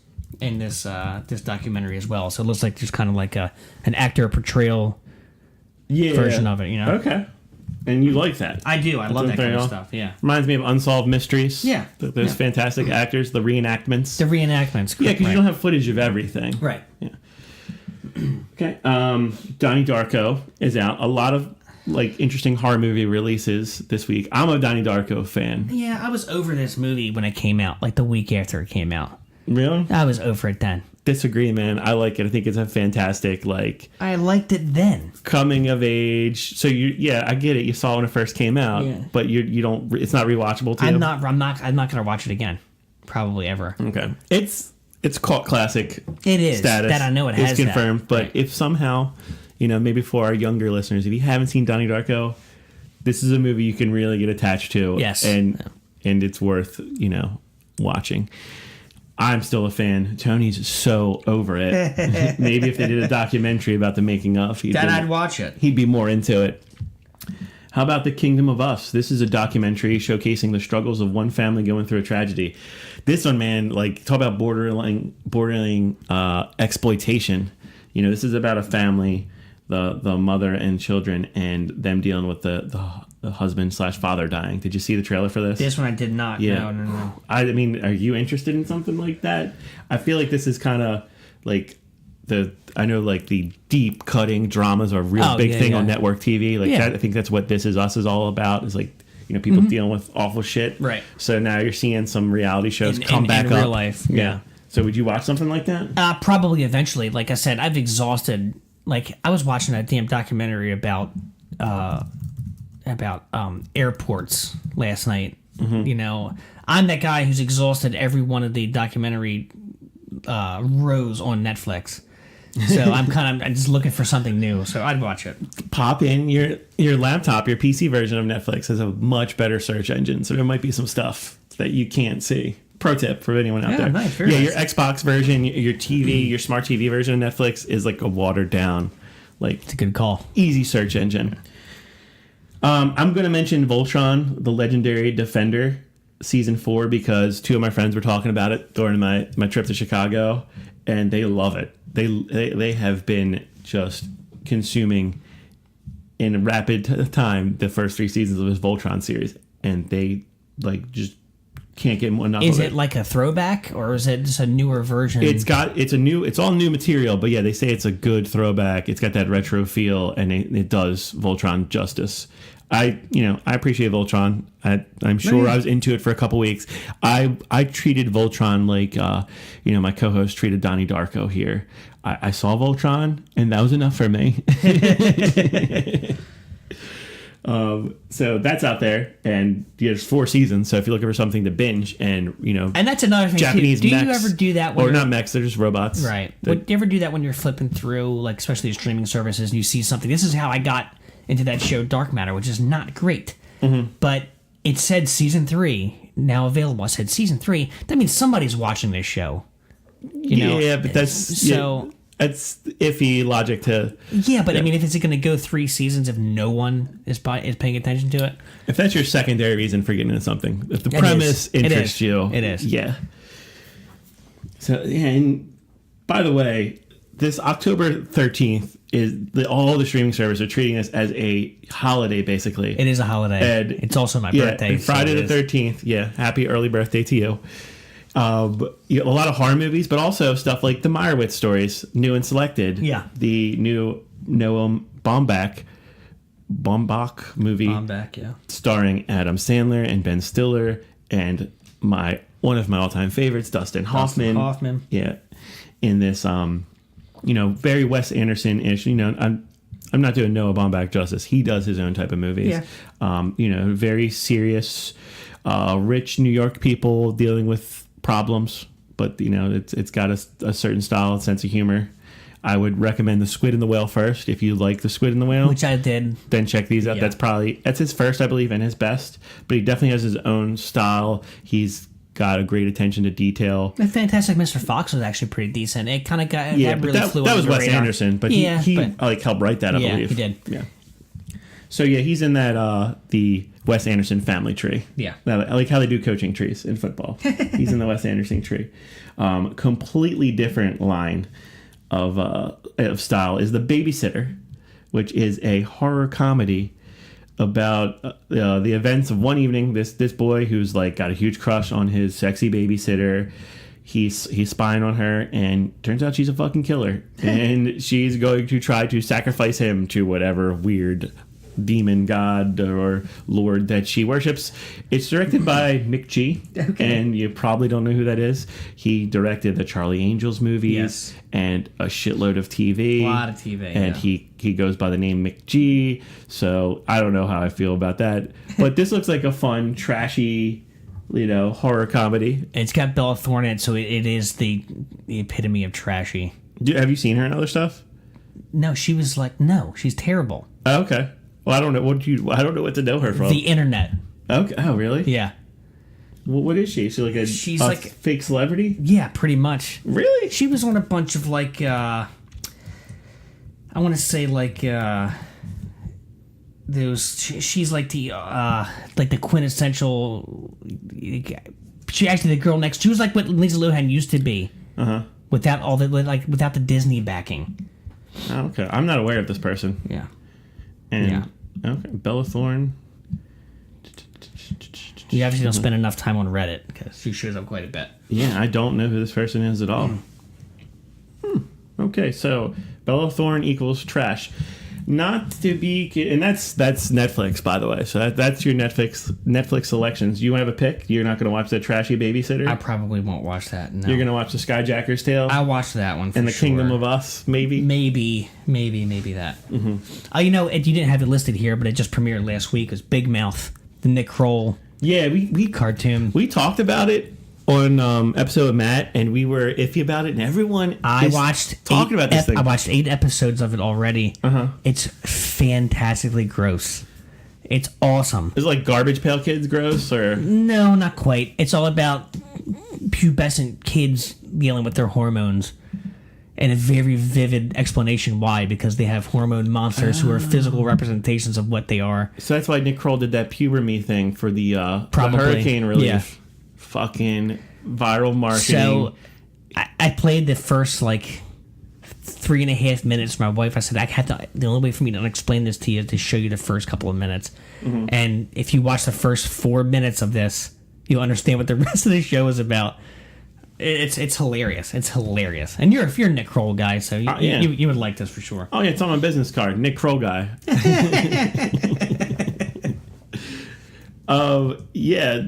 documentary as well. So it looks like just kind of like an actor portrayal version of it. Okay. And you like that? I do. I love that kind of stuff. Yeah. Reminds me of Unsolved Mysteries. Yeah. Those fantastic actors, the reenactments. Yeah, because you don't have footage of everything. Right. Yeah. Okay. Donnie Darko is out. A lot of like interesting horror movie releases this week. I'm a Donnie Darko fan. Yeah, I was over this movie when it came out, like the week after it came out. Really? I was over it then. Disagree, man. I like it. I think it's a fantastic, I liked it then. Coming of age. So I get it. You saw it when it first came out, but you don't. It's not rewatchable to you. I'm not gonna watch it again, probably ever. Okay, it's cult classic. It is status. that I know it has. It's confirmed. That. But right. if somehow, maybe for our younger listeners, if you haven't seen Donnie Darko, this is a movie you can really get attached to. Yes. And it's worth, watching. I'm still a fan. Tony's so over it. Maybe if they did a documentary about the making of, I'd watch it. He'd be more into it. How about The Kingdom of Us? This is a documentary showcasing the struggles of one family going through a tragedy. This one, man, talk about bordering exploitation. This is about a family, the mother and children, and them dealing with the husband/father dying. Did you see the trailer for this? This one I did not. Yeah. No. I mean, are you interested in something like that? I feel like this is kind of like the deep cutting dramas are a real big thing on network TV. I think that's what This Is Us is all about. Is people dealing with awful shit. Right. So now you're seeing some reality shows come back in up. real life. Yeah. So would you watch something like that? Probably eventually. Like I said, I've exhausted. I was watching a damn documentary about airports last night. Mm-hmm. I'm that guy who's exhausted every one of the documentary rows on Netflix. So I'm just looking for something new. So I'd watch it. Pop in your laptop, your PC version of Netflix has a much better search engine. So there might be some stuff that you can't see. Pro tip for anyone out there. Nice, nice. Your Xbox version, your TV, your smart TV version of Netflix is like a watered down, it's a good call. Easy search engine. I'm going to mention Voltron, the Legendary Defender, season 4, because 2 of my friends were talking about it during my trip to Chicago, and they love it. They have been just consuming in rapid time the first 3 seasons of this Voltron series, and they just can't get enough of it. Is it like a throwback, or is it just a newer version? It's all new material, but yeah, they say it's a good throwback. It's got that retro feel, and it does Voltron justice. I appreciate Voltron. I'm sure I was into it for a couple weeks. I treated Voltron like my co-host treated Donnie Darko here. I saw Voltron, and that was enough for me. So that's out there, and there's 4 seasons. So if you're looking for something to binge, and that's another thing. Japanese too. Do mechs, you ever do that? When not mechs? They're just robots. Right. Would you ever do that when you're flipping through, especially streaming services, and you see something? This is how I got into that show Dark Matter, which is not great. Mm-hmm. But it said season 3 now available. I said season 3. That means somebody's watching this show. Yeah, but that's so. That's iffy logic to. Yeah, but I mean, if it's going to go 3 seasons if no one is paying attention to it? If that's your secondary reason for getting into something, if the premise interests you, it is. Yeah. So, and by the way, this October 13th is all the streaming services are treating this as a holiday, basically. It is a holiday. And it's also my birthday. Friday the 13th. Yeah, happy early birthday to you. A lot of horror movies, but also stuff like the Meyerowitz stories, new and selected. Yeah. The new Noah Baumbach movie. Baumbach, yeah. Starring Adam Sandler and Ben Stiller and one of my all-time favorites, Dustin Hoffman. Yeah. In this, very Wes Anderson-ish. I'm not doing Noah Baumbach justice. He does his own type of movies. Yeah. Very serious, rich New York people dealing with problems, but it's got a certain style and sense of humor. I would recommend The Squid and the Whale first. If you like The Squid and the Whale, which I did, then check these out. Yeah. That's his first, I believe, and his best, but he definitely has his own style. He's got a great attention to detail. The Fantastic Mr. Fox was actually pretty decent. It kind of got flew that was Wes radar. Anderson, but he helped write that, I believe. He did. Yeah. So yeah, he's in that the Wes Anderson family tree. Yeah. I like how they do coaching trees in football. He's in the Wes Anderson tree. Completely different line of style is The Babysitter, which is a horror comedy about the events of one evening. This boy who's got a huge crush on his sexy babysitter. He's spying on her, and turns out she's a fucking killer. And she's going to try to sacrifice him to whatever weird demon god or lord that she worships. It's directed by McG, and you probably don't know who that is. He directed the Charlie Angels movies and a shitload of TV. A lot of TV. And he goes by the name McG, so I don't know how I feel about that. But this looks like a fun, trashy, horror comedy. It's got Bella Thorne in it, so it is the epitome of trashy. Have you seen her in other stuff? No, she was like, no, she's terrible. Oh, okay. Well, I don't know I don't know what to know her from. The internet. Okay. Oh, really? Yeah. Well, what is she? She's like a fake celebrity? Yeah, pretty much. Really? She was on a bunch of like, I want to say like, she's like the quintessential. She actually the girl next. She was like what Lindsay Lohan used to be. Without without the Disney backing. Oh, okay. I'm not aware of this person. Yeah. And okay, Bella Thorne. You obviously don't spend enough time on Reddit because she shows up quite a bit. Yeah, I don't know who this person is at all. Okay, so Bella Thorne equals trash. Not to be, and that's Netflix, by the way. So that's your Netflix selections. You have a pick? You're not going to watch The Trashy Babysitter? I probably won't watch that. No. You're going to watch The Skyjacker's Tale? I watched that one. And The sure. Kingdom of Us, maybe. Maybe that. You know, you didn't have it listed here, but it just premiered last week. It was Big Mouth, the Nick Kroll. Yeah, we cartoon. We talked about it on episode of Matt, and we were iffy about it, and everyone talking about this thing. I watched 8 episodes of it already. It's fantastically gross. It's awesome. Is it like Garbage Pail Kids gross, or no? Not quite. It's all about pubescent kids dealing with their hormones, and a very vivid explanation why, because they have hormone monsters who are physical representations of what they are. So that's why Nick Kroll did that Puber Me thing for the hurricane relief. Yeah. Fucking viral marketing. So I played the first like 3.5 minutes. My wife, I said, the only way for me to explain this to you is to show you the first couple of minutes. And if you watch the first 4 minutes of this, you'll understand what the rest of the show is about. It's hilarious. It's hilarious. And if you're a Nick Kroll guy, so you would like this for sure. Oh yeah, it's on my business card. Nick Kroll guy. Yeah.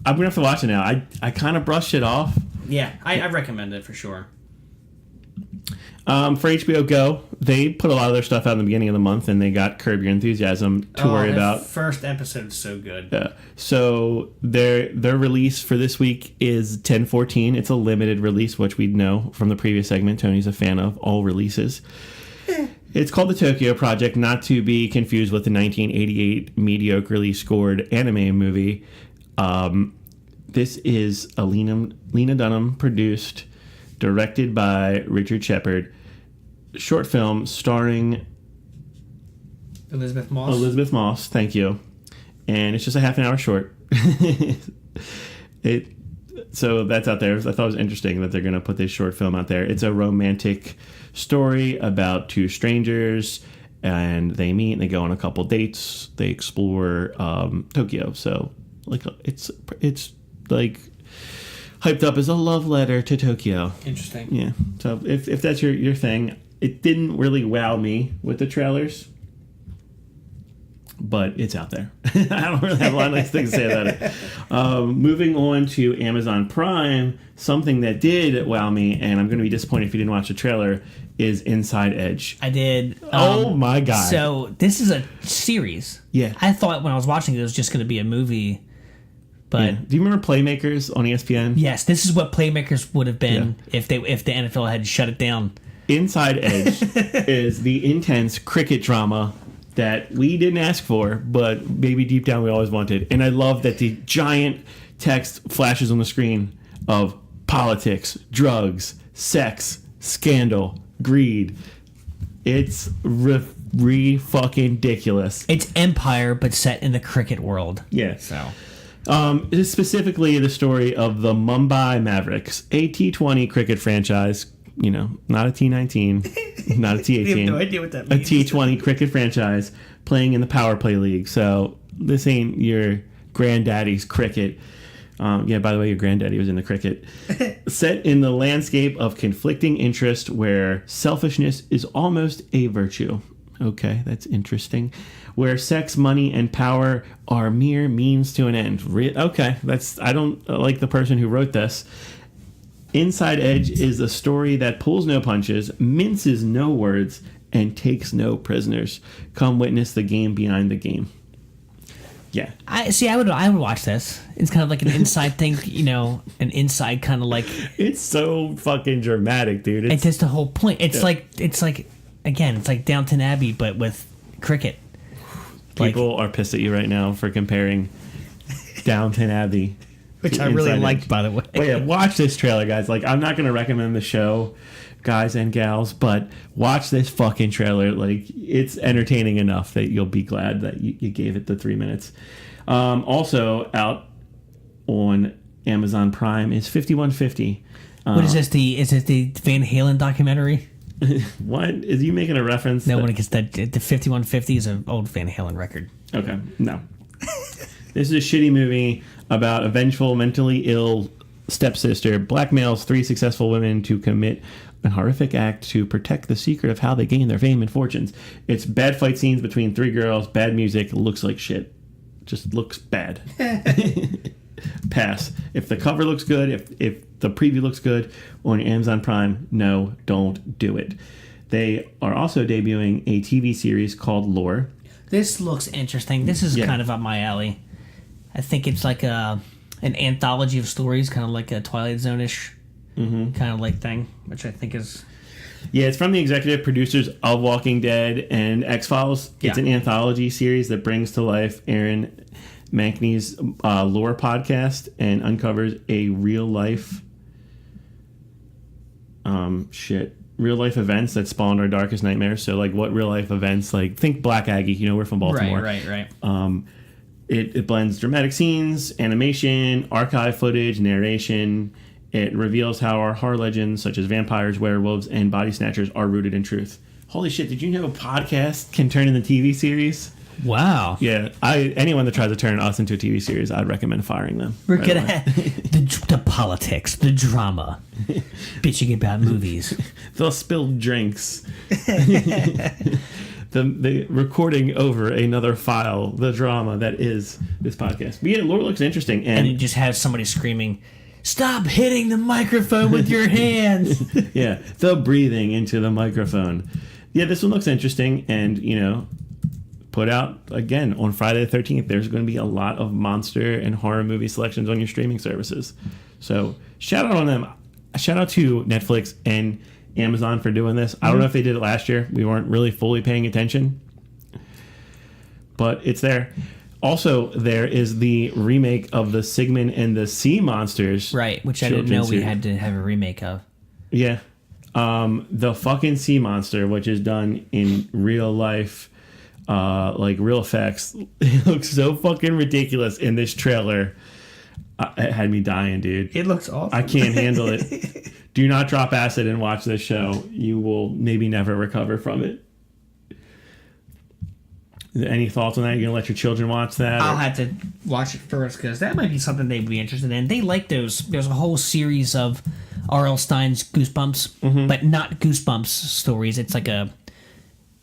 I'm gonna have to watch it now. I kind of brushed it off. Yeah, I recommend it for sure. For HBO Go, they put a lot of their stuff out in the beginning of the month, and they got Curb Your Enthusiasm to worry about. First episode is so good. Yeah. So their release for this week is 10/14. It's a limited release, which we know from the previous segment. Tony's a fan of all releases. It's called The Tokyo Project, not to be confused with the 1988 mediocrely scored anime movie. This is a Lena Dunham produced, directed by Richard Shepard, short film starring Elizabeth Moss. Thank you. And it's just a half an hour short. So that's out there. I thought it was interesting that they're going to put this short film out there. It's a romantic story about 2 strangers, and they meet and they go on a couple dates. They explore Tokyo. So like it's like hyped up as a love letter to Tokyo. Interesting. Yeah. So if that's your thing, it didn't really wow me with the trailers, but it's out there. I don't really have a lot of nice things to say about it. Moving on to Amazon Prime, something that did wow me, and I'm going to be disappointed if you didn't watch the trailer, is Inside Edge. I did. Oh my God. So this is a series. Yeah. I thought when I was watching it was just going to be a movie. But yeah. Do you remember Playmakers on ESPN? Yes, this is what Playmakers would have been if the NFL had shut it down. Inside Edge is the intense cricket drama that we didn't ask for, but maybe deep down we always wanted. And I love that the giant text flashes on the screen of politics, drugs, sex, scandal, greed. It's fucking ridiculous. It's Empire, but set in the cricket world. Yeah. So. It is specifically the story of the Mumbai Mavericks, a T20 cricket franchise. You know, not a T19, not a T18. I have no idea what that means. A T20 cricket franchise playing in the Power Play League. So this ain't your granddaddy's cricket. Yeah, by the way, your granddaddy was in the cricket. Set in the landscape of conflicting interest where selfishness is almost a virtue. Okay, that's interesting. Where sex, money, and power are mere means to an end. Okay, I don't like the person who wrote this. Inside Edge is a story that pulls no punches, minces no words, and takes no prisoners. Come witness the game behind the game. Yeah. I would watch this. It's kind of like an inside thing, an inside kind of like. It's so fucking dramatic, dude. It's just the whole point. It's like again, it's like Downton Abbey, but with cricket. People are pissed at you right now for comparing Downton Abbey, Which I really liked, by the way. But yeah, watch this trailer, guys. Like, I'm not going to recommend the show, guys and gals, but watch this fucking trailer. Like, it's entertaining enough that you'll be glad that you gave it the 3 minutes. Also out on Amazon Prime is 5150. What is this? Is it the Van Halen documentary? What? Is you making a reference? No, when it gets the 5150 is an old Van Halen record. Okay, no. This is a shitty movie about a vengeful, mentally ill stepsister blackmails 3 successful women to commit a horrific act to protect the secret of how they gain their fame and fortunes. It's bad fight scenes between 3 girls, bad music, looks like shit. Just looks bad. Pass. If the cover looks good, if the preview looks good on Amazon Prime, no, don't do it. They are also debuting a TV series called Lore. This looks interesting. This is kind of up my alley. I think it's like an anthology of stories, kind of like a Twilight Zone-ish kind of like thing, which I think is... Yeah, it's from the executive producers of Walking Dead and X-Files. It's an anthology series that brings to life Aaron Mankney's Lore podcast and uncovers a real-life... real-life events that spawned our darkest nightmares. So, like, what real-life events... Like, think Black Aggie. We're from Baltimore. Right. It blends dramatic scenes, animation, archive footage, narration. It reveals how our horror legends, such as vampires, werewolves, and body snatchers, are rooted in truth. Holy shit, did you know a podcast can turn into a TV series? Wow. Yeah, anyone that tries to turn us into a TV series, I'd recommend firing them. We're going to have the politics, the drama, bitching about movies. They'll spill drinks. The recording over another file, the drama that is this podcast. But yeah, Lore looks interesting. And it just has somebody screaming, "Stop hitting the microphone with your hands." Yeah, the breathing into the microphone. Yeah, this one looks interesting. And, put out, again, on Friday the 13th, there's going to be a lot of monster and horror movie selections on your streaming services. So shout out on them. Shout out to Netflix and Amazon for doing this. I don't know if they did it last year. We weren't really fully paying attention, but it's there. Also, there is the remake of the Sigmund and the Sea Monsters. Right, which I didn't know we had to have a remake of. Yeah. The fucking sea monster, which is done in real life, like real effects. It looks so fucking ridiculous in this trailer. It had me dying, dude. It looks awful. I can't handle it. Do not drop acid and watch this show. You will maybe never recover from it. Any thoughts on that? You're going to let your children watch that? I'll have to watch it first because that might be something they'd be interested in. They like those. There's a whole series of R.L. Stine's Goosebumps, but not Goosebumps stories. It's like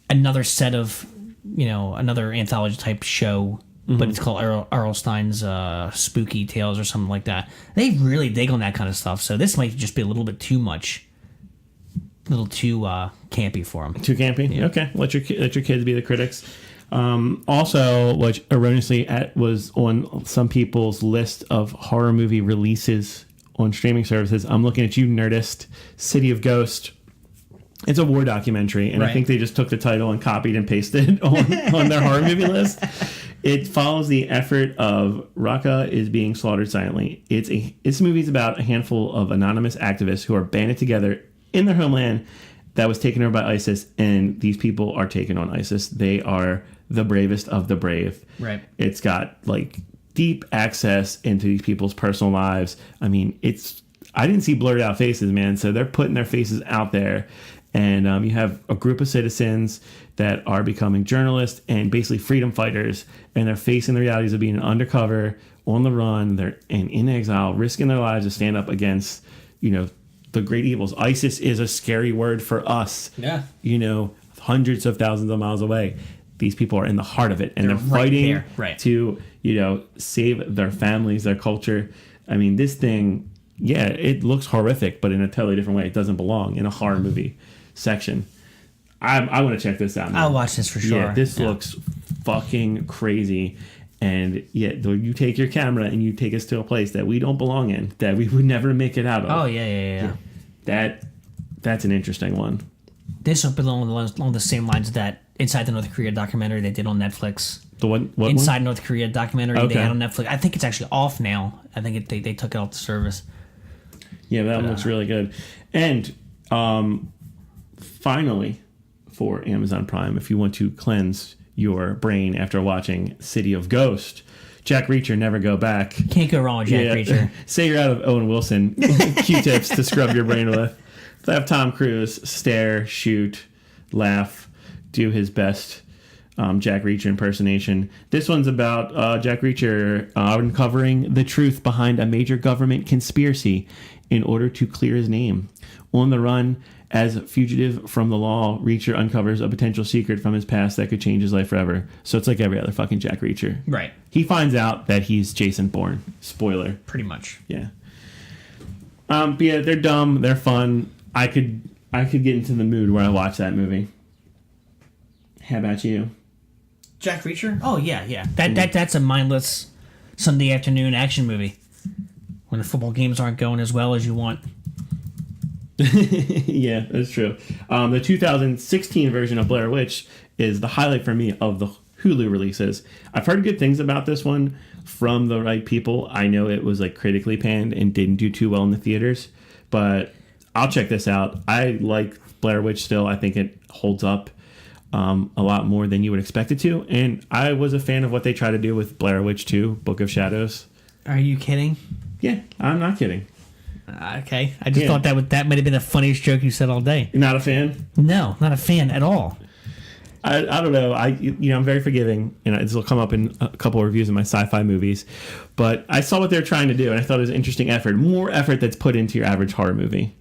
another set of, another anthology type show, but it's called R.L. Stine's Spooky Tales or something like that. They really dig on that kind of stuff. So this might just be a little bit too much. A little too campy for them. Too campy? Yeah. Okay. Let your kids be the critics. Also, which erroneously was on some people's list of horror movie releases on streaming services. I'm looking at you, Nerdist. City of Ghost. It's a war documentary, and I think they just took the title and copied and pasted on their horror movie list. It follows the effort of Raqqa is being slaughtered silently. This movie's about a handful of anonymous activists who are banded together in their homeland that was taken over by ISIS, and these people are taken on ISIS. They are the bravest of the brave. Right. It's got like deep access into these people's personal lives. I mean, I didn't see blurred out faces, man. So they're putting their faces out there. And you have a group of citizens that are becoming journalists and basically freedom fighters, and they're facing the realities of being undercover, on the run, they're in exile, risking their lives to stand up against, the great evils. ISIS is a scary word for us. Yeah. Hundreds of thousands of miles away. These people are in the heart of it, and they're fighting to, save their families, their culture. I mean, this thing, yeah, it looks horrific, but in a totally different way. It doesn't belong in a horror movie section. I want to check this out, man. I'll watch this for sure. Yeah, this looks fucking crazy. And yeah, you take your camera and you take us to a place that we don't belong in, that we would never make it out of. Oh, yeah. That's an interesting one. This will be along the same lines of that Inside the North Korea documentary they did on Netflix. The one? What Inside one? North Korea documentary Okay. they had on Netflix. I think it's actually off now. I think they took it off the service. Yeah, that one looks really good. And finally, for Amazon Prime, if you want to cleanse your brain after watching City of Ghost, Jack Reacher, Never Go Back. Can't go wrong with Jack Reacher. Say you're out of Owen Wilson Q-tips to scrub your brain with. Have Tom Cruise stare, shoot, laugh, do his best Jack Reacher impersonation. This one's about Jack Reacher uncovering the truth behind a major government conspiracy in order to clear his name. On the run, as a fugitive from the law, Reacher uncovers a potential secret from his past that could change his life forever. So it's like every other fucking Jack Reacher. Right. He finds out that he's Jason Bourne. Spoiler. Pretty much. Yeah. But yeah, they're dumb. They're fun. I could get into the mood where I watch that movie. How about you? Jack Reacher? Oh yeah. That's a mindless Sunday afternoon action movie. When the football games aren't going as well as you want. Yeah, that's true. The 2016 version of Blair Witch is the highlight for me of the Hulu releases. I've heard good things about this one from the right people. I know it was like critically panned and didn't do too well in the theaters, but I'll check this out. I like Blair Witch still. I think it holds up a lot more than you would expect it to, and I was a fan of what they try to do with Blair Witch 2, Book of Shadows. Are you kidding? Yeah, I'm not kidding. Okay, I just thought that might have been the funniest joke you said all day. You're not a fan? No, not a fan at all. I don't know. I'm very forgiving, and this will come up in a couple of reviews of my sci-fi movies. But I saw what they're trying to do, and I thought it was an interesting effort. More effort that's put into your average horror movie.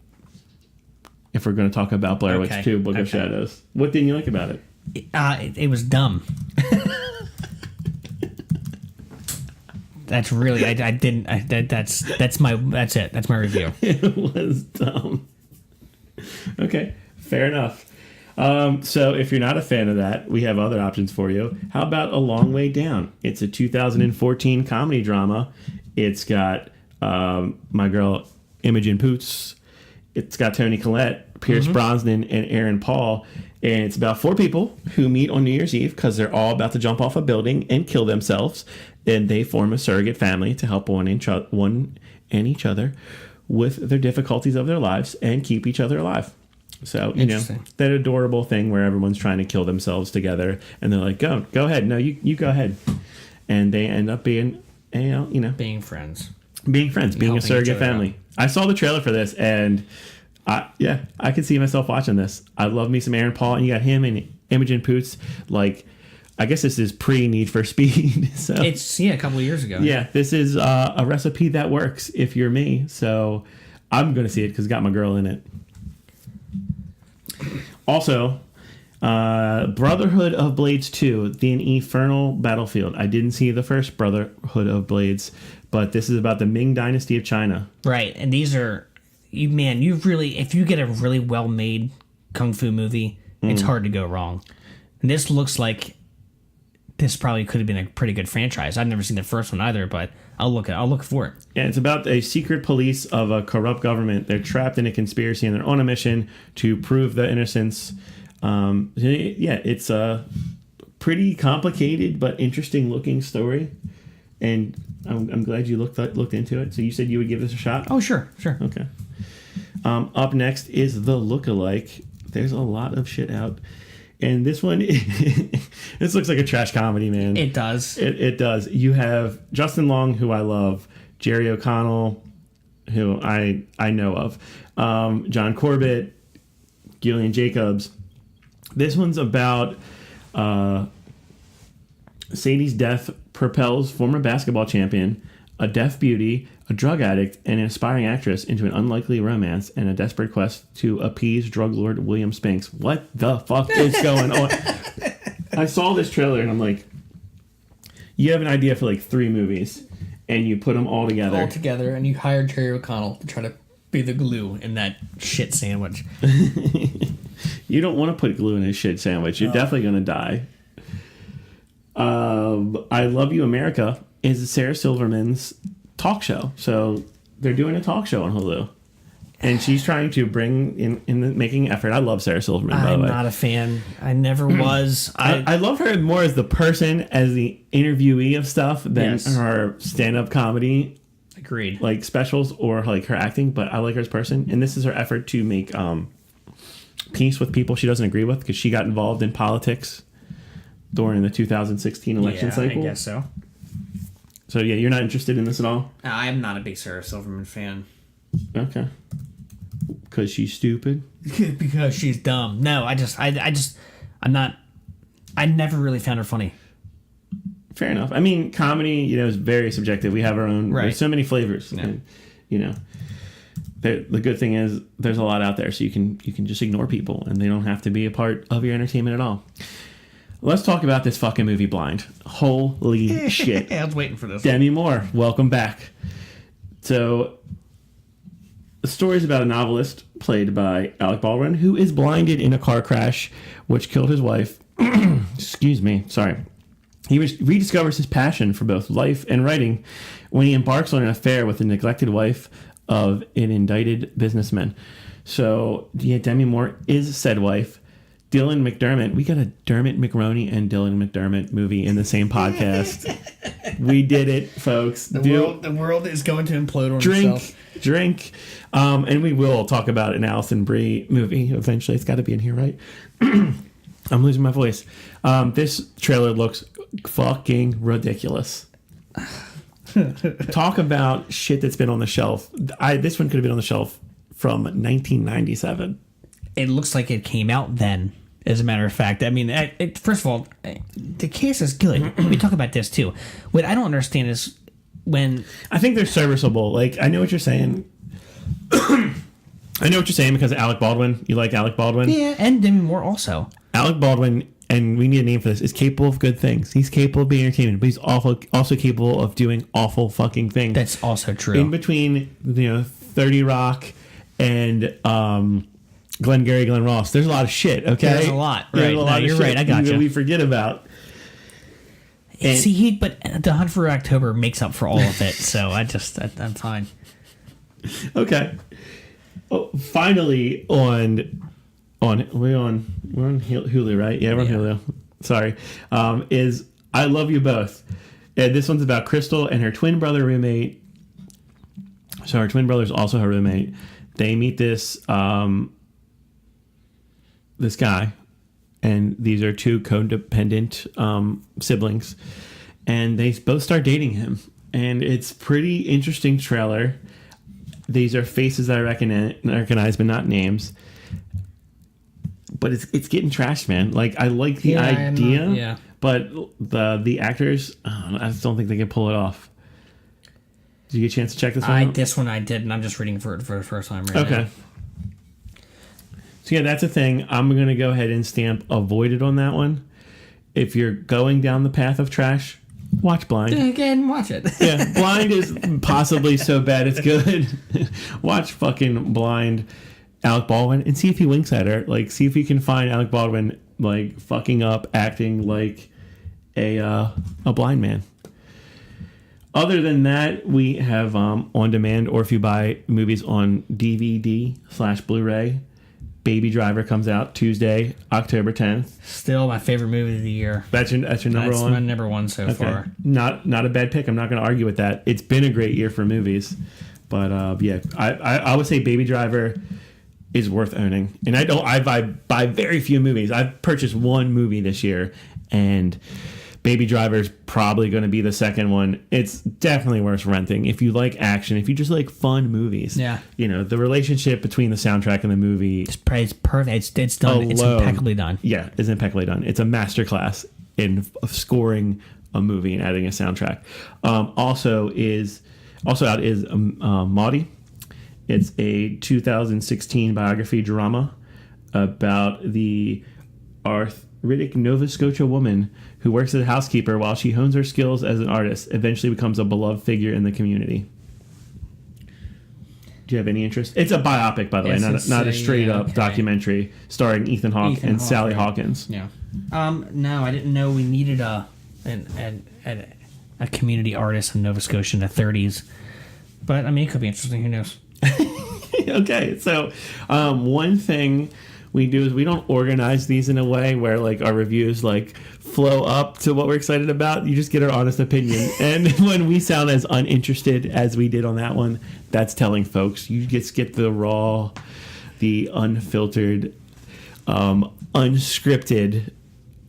If we're going to talk about Blair Witch 2, Book of Shadows, what didn't you like about it? It was dumb. That's really I didn't. That's it. That's my review. It was dumb. Okay, fair enough. So if you're not a fan of that, we have other options for you. How about A Long Way Down? It's a 2014 comedy drama. It's got my girl Imogen Poots. It's got Toni Collette, Pierce Brosnan, and Aaron Paul. And it's about 4 people who meet on New Year's Eve because they're all about to jump off a building and kill themselves. And they form a surrogate family to help one and each other with their difficulties of their lives and keep each other alive. So, that adorable thing where everyone's trying to kill themselves together. And they're like, go ahead. No, you go ahead. And they end up being, being friends. Being a surrogate family. I saw the trailer for this, and I could see myself watching this. I love me some Aaron Paul, and you got him and Imogen Poots. Like, I guess this is pre-Need for Speed. So it's a couple of years ago. Yeah, this is a recipe that works if you're me. So I'm going to see it because it's got my girl in it. Also, Brotherhood of Blades 2, The Infernal Battlefield. I didn't see the first Brotherhood of Blades, but this is about the Ming Dynasty of China. Right, and these are, if you get a really well-made kung fu movie, it's hard to go wrong. And this looks like this probably could have been a pretty good franchise. I've never seen the first one either, but I'll look for it. Yeah, it's about a secret police of a corrupt government. They're trapped in a conspiracy and they're on a mission to prove the innocence. It's a pretty complicated but interesting looking story, and I'm glad you looked into it. So you said you would give this a shot? Oh, sure. Okay. Up next is The Lookalike. There's a lot of shit out. And this one, this looks like a trash comedy, man. It does. It does. You have Justin Long, who I love, Jerry O'Connell, who I know of, John Corbett, Gillian Jacobs. This one's about Sadie's death propels former basketball champion, a deaf beauty, a drug addict, and an aspiring actress into an unlikely romance and a desperate quest to appease drug lord William Spinks. What the fuck is going on? I saw this trailer and I'm like, you have an idea for like 3 movies and you put them all together. And you hired Jerry O'Connell to try to be the glue in that shit sandwich. You don't want to put glue in a shit sandwich. You're definitely going to die. I Love You, America is Sarah Silverman's talk show. So they're doing a talk show on Hulu. And she's trying to bring in making effort. I love Sarah Silverman, by the way. I'm not a fan. I never was. I love her more as the person, as the interviewee of stuff, than Yes. her stand-up comedy, Agreed. like specials, or like her acting. But I like her as a person, and this is her effort to make peace with people she doesn't agree with, because she got involved in politics during the 2016 election cycle. I guess so. So yeah, you're not interested in this at all? I'm not a big Sarah Silverman fan. Okay. Because she's stupid? Because she's dumb. No, I'm not. I never really found her funny. Fair enough. I mean, comedy, is very subjective. We have our own. Right. There's so many flavors. Yeah. And, the good thing is there's a lot out there, so you can just ignore people, and they don't have to be a part of your entertainment at all. Let's talk about this fucking movie, Blind. Holy shit. I was waiting for this. Demi Moore, welcome back. So, the story is about a novelist played by Alec Baldwin who is blinded in a car crash which killed his wife. Excuse me, sorry. He rediscovers his passion for both life and writing when he embarks on an affair with the neglected wife of an indicted businessman. So, yeah, Demi Moore is said wife. Dylan McDermott. We got a Dermot McRoney and Dylan McDermott movie in the same podcast. We did it, folks. The world is going to implode on itself. Drink. And we will talk about an Alison Brie movie eventually. It's got to be in here, right? I'm losing my voice. This trailer looks fucking ridiculous. Talk about shit that's been on the shelf. This one could have been on the shelf from 1997. It looks like it came out then, as a matter of fact. I mean, first of all, the case is good. We talk about this, too. What I don't understand is when... I think they're serviceable. Like, I know what you're saying. I know what you're saying because of Alec Baldwin. You like Alec Baldwin? Yeah, and Demi Moore also. Alec Baldwin, and we need a name for this, is capable of good things. He's capable of being entertainment, but he's also capable of doing awful fucking things. That's also true. In between, 30 Rock and Glengarry Glen Ross, there's a lot of shit, okay? There's a lot, right. There's a lot of you're shit right, I got you. that we forget about. See, but The Hunt for October makes up for all of it, so I'm fine. Okay. Oh, finally we're on Hulu, right? Yeah, we're on Hulu. Sorry. Is I Love You Both. And this one's about Crystal and her twin brother roommate. So her twin brother's also her roommate. They meet this this guy, and these are two codependent siblings, and they both start dating him. And it's pretty interesting trailer. These are faces that I recognize, but not names. But it's getting trashed, man. Like, I like the idea, but the actors, I just don't think they can pull it off. Did you get a chance to check this one out? This one I did, and I'm just reading for it for the first time right now. Okay. So yeah, that's a thing. I'm going to go ahead and stamp avoided on that one. If you're going down the path of trash, watch Blind. Go ahead and watch it. Yeah, Blind is possibly so bad it's good. Watch fucking Blind, Alec Baldwin, and see if he winks at her. Like, see if you can find Alec Baldwin, like, fucking up, acting like a blind man. Other than that, we have on demand, or if you buy movies on DVD/Blu-ray, Baby Driver comes out Tuesday, October 10th. Still my favorite movie of the year. That's your number one? That's my number one so far. Not a bad pick. I'm not going to argue with that. It's been a great year for movies. But yeah, I would say Baby Driver is worth owning. And I buy very few movies. I've purchased one movie this year, and Baby Driver's probably going to be the second one. It's definitely worth renting if you like action, if you just like fun movies. Yeah. The relationship between the soundtrack and the movie. It's perfect. It's done. It's impeccably done. Yeah, it's impeccably done. It's a masterclass in scoring a movie and adding a soundtrack. Also out is Maudie. It's a 2016 biography drama about the arthritic Nova Scotia woman who works as a housekeeper while she hones her skills as an artist, eventually becomes a beloved figure in the community. Do you have any interest? It's a biopic, by the way, not a straight-up documentary starring Ethan Hawke and Sally Hawkins. Yeah. No, I didn't know we needed a community artist in Nova Scotia in the 30s. But, I mean, it could be interesting. Who knows? Okay, so one thing we do is we don't organize these in a way where like our reviews like flow up to what we're excited about. You just get our honest opinion. And when we sound as uninterested as we did on that one, that's telling folks. You just get the raw, the unfiltered, unscripted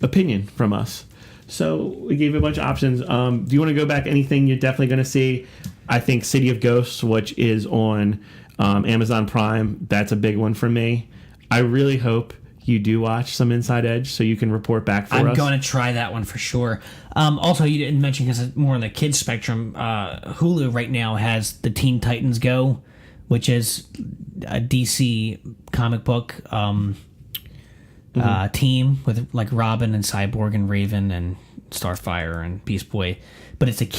opinion from us. So we gave you a bunch of options. Do you want to go back? Anything you're definitely going to see? I think City of Ghosts, which is on Amazon Prime, that's a big one for me. I really hope you do watch some Inside Edge so you can report back for us. I'm going to try that one for sure. Also, you didn't mention, because it's more on the kids spectrum, Hulu right now has the Teen Titans Go, which is a DC comic book team with like Robin and Cyborg and Raven and Starfire and Beast Boy. But it's a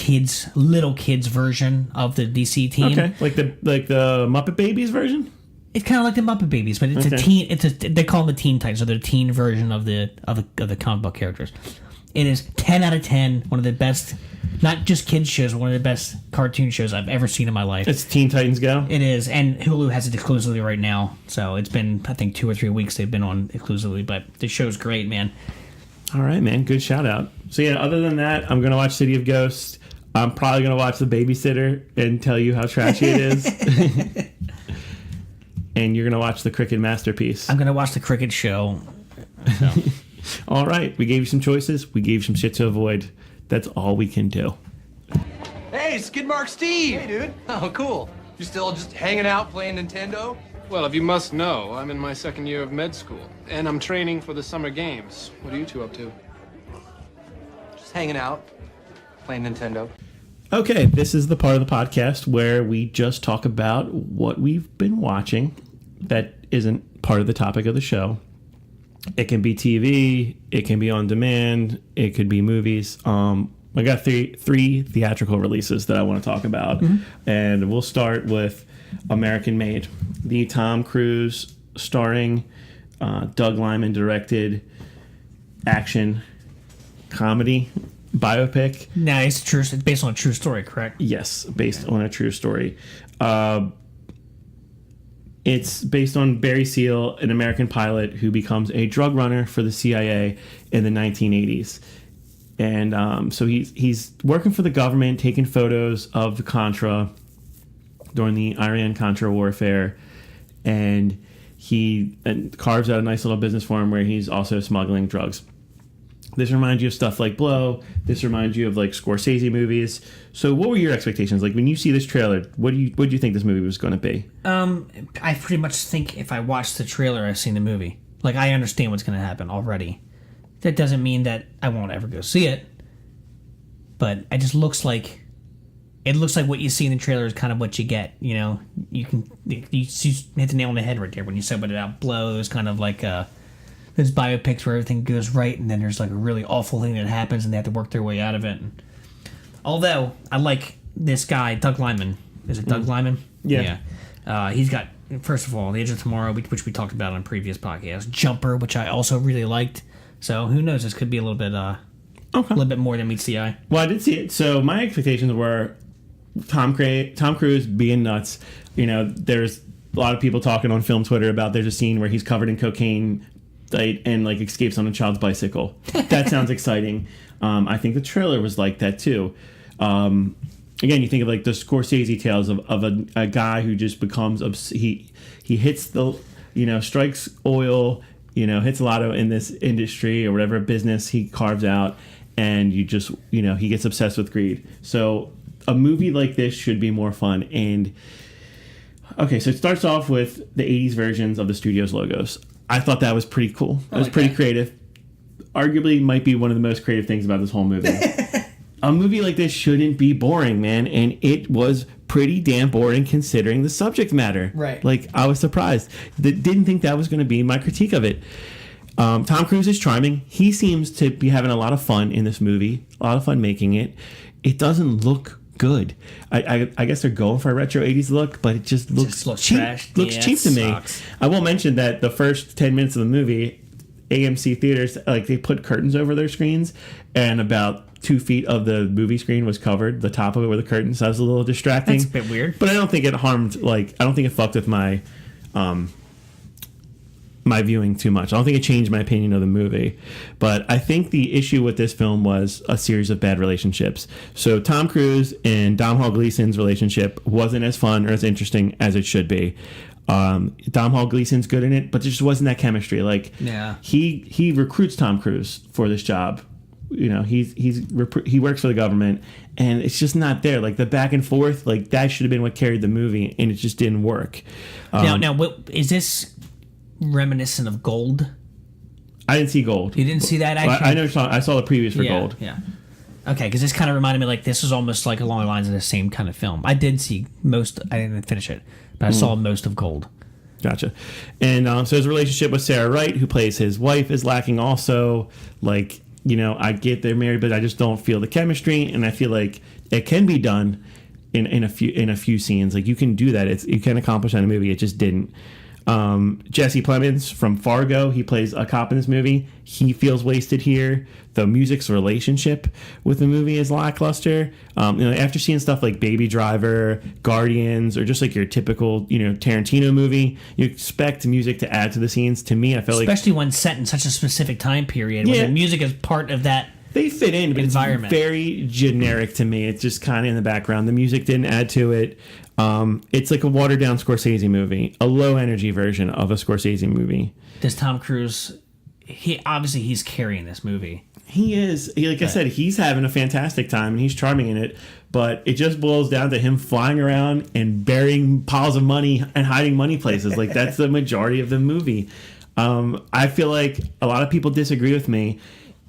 little kids version of the DC team. Okay, like the Muppet Babies version? It's kind of like the Muppet Babies, but it's a teen. They call them the Teen Titans, so they're a teen version of the comic book characters. It is 10 out of 10. One of the best, not just kids shows, but one of the best cartoon shows I've ever seen in my life. It's Teen Titans Go. It is, and Hulu has it exclusively right now. So it's been, I think, 2 or 3 weeks they've been on exclusively. But the show's great, man. All right, man. Good shout out. So yeah, other than that, I'm gonna watch City of Ghosts. I'm probably gonna watch The Babysitter and tell you how trashy it is. And you're going to watch The Cricket Masterpiece. I'm going to watch The Cricket Show. So. All right. We gave you some choices. We gave you some shit to avoid. That's all we can do. Hey, Skidmark Steve! Hey, dude. Oh, cool. You still just hanging out playing Nintendo? Well, if you must know, I'm in my 2nd year of med school, and I'm training for the summer games. What are you two up to? Just hanging out, playing Nintendo. Okay, this is the part of the podcast where we just talk about what we've been watching that isn't part of the topic of the show. It can be TV, it can be on demand, it could be movies. I got three theatrical releases that I want to talk about, and we'll start with American Made, the Tom Cruise starring, Doug Liman directed action comedy biopic. Nice, true. It's based on a true story, correct? Yes, based on a true story. It's based on Barry Seal, an American pilot who becomes a drug runner for the CIA in the 1980s. And so he's working for the government, taking photos of the Contra during the Iran-Contra warfare, and he carves out a nice little business for him where he's also smuggling drugs. This reminds you of stuff like Blow. This reminds you of like Scorsese movies. So what were your expectations? Like when you see this trailer, what do you think this movie was going to be? I pretty much think if I watch the trailer, I've seen the movie. Like I understand what's going to happen already. That doesn't mean that I won't ever go see it. But it just looks like what you see in the trailer is kind of what you get. You know, you hit the nail on the head right there when you said what it out. Blow is kind of like there's biopics where everything goes right, and then there's like a really awful thing that happens, and they have to work their way out of it. And although I like this guy, Doug Liman. Is it Doug Liman? Yeah. He's got, first of all, The Edge of Tomorrow, which we talked about on previous podcasts. Jumper, which I also really liked. So who knows? This could be a little bit, a little bit more than meets the eye. Well, I did see it. So my expectations were Tom Cruise being nuts. You know, there's a lot of people talking on film Twitter about there's a scene where he's covered in cocaine and like escapes on a child's bicycle. That sounds exciting. I think the trailer was like that too. Again, you think of like the Scorsese tales of a guy who just becomes he hits the, you know, strikes oil, you know, hits lotto in this industry or whatever business he carves out, and you just, you know, he gets obsessed with greed. So a movie like this should be more fun. And okay, so it starts off with the 80s versions of the studio's logos. I thought that was pretty cool. It was pretty creative. Arguably might be one of the most creative things about this whole movie. A movie like this shouldn't be boring, man, and it was pretty damn boring considering the subject matter. Right. Like, I was surprised. Didn't think that was going to be my critique of it. Tom Cruise is charming. He seems to be having a lot of fun in this movie, a lot of fun making it. It doesn't look good. I guess they're going for a retro 80s look, but it just looks cheap. Trash. Looks cheap to me. I won't mention that the first 10 minutes of the movie, AMC theaters, like, they put curtains over their screens, and about 2 feet of the movie screen was covered, the top of it with a curtain, so that was a little distracting. That's a bit weird. But I don't think it harmed, like, I don't think it fucked with my my viewing too much. I don't think it changed my opinion of the movie. But I think the issue with this film was a series of bad relationships. So Tom Cruise and Domhnall Gleeson's relationship wasn't as fun or as interesting as it should be. Domhnall Gleeson's good in it, but there just wasn't that chemistry. Like, he recruits Tom Cruise for this job. You know, he works for the government, and it's just not there. Like, the back and forth, like, that should have been what carried the movie, and it just didn't work. Now, what, is this reminiscent of Gold? I didn't see Gold. You didn't see that? Actually? I know. I saw the previews for Gold. Yeah. Okay, because this kind of reminded me, like, this is almost like along the lines of the same kind of film. I did see most. I didn't finish it, but I saw most of Gold. Gotcha. And so his relationship with Sarah Wright, who plays his wife, is lacking also. Like, you know, I get they're married, but I just don't feel the chemistry, and I feel like it can be done in a few scenes. Like, you can do that. You can accomplish that in a movie. It just didn't. Jesse Plemons from Fargo, he plays a cop in this movie. He feels wasted here. The music's relationship with the movie is lackluster. You know, after seeing stuff like Baby Driver, Guardians, or just like your typical, you know, Tarantino movie, you expect music to add to the scenes. To me, I felt especially when set in such a specific time period, when the music is part of that. They fit in, but environment. It's very generic to me. It's just kind of in the background. The music didn't add to it. It's like a watered down Scorsese movie, a low energy version of a Scorsese movie. Does Tom Cruise? He's carrying this movie. He is. I said, he's having a fantastic time and he's charming in it. But it just boils down to him flying around and burying piles of money and hiding money places. Like, that's the majority of the movie. I feel like a lot of people disagree with me.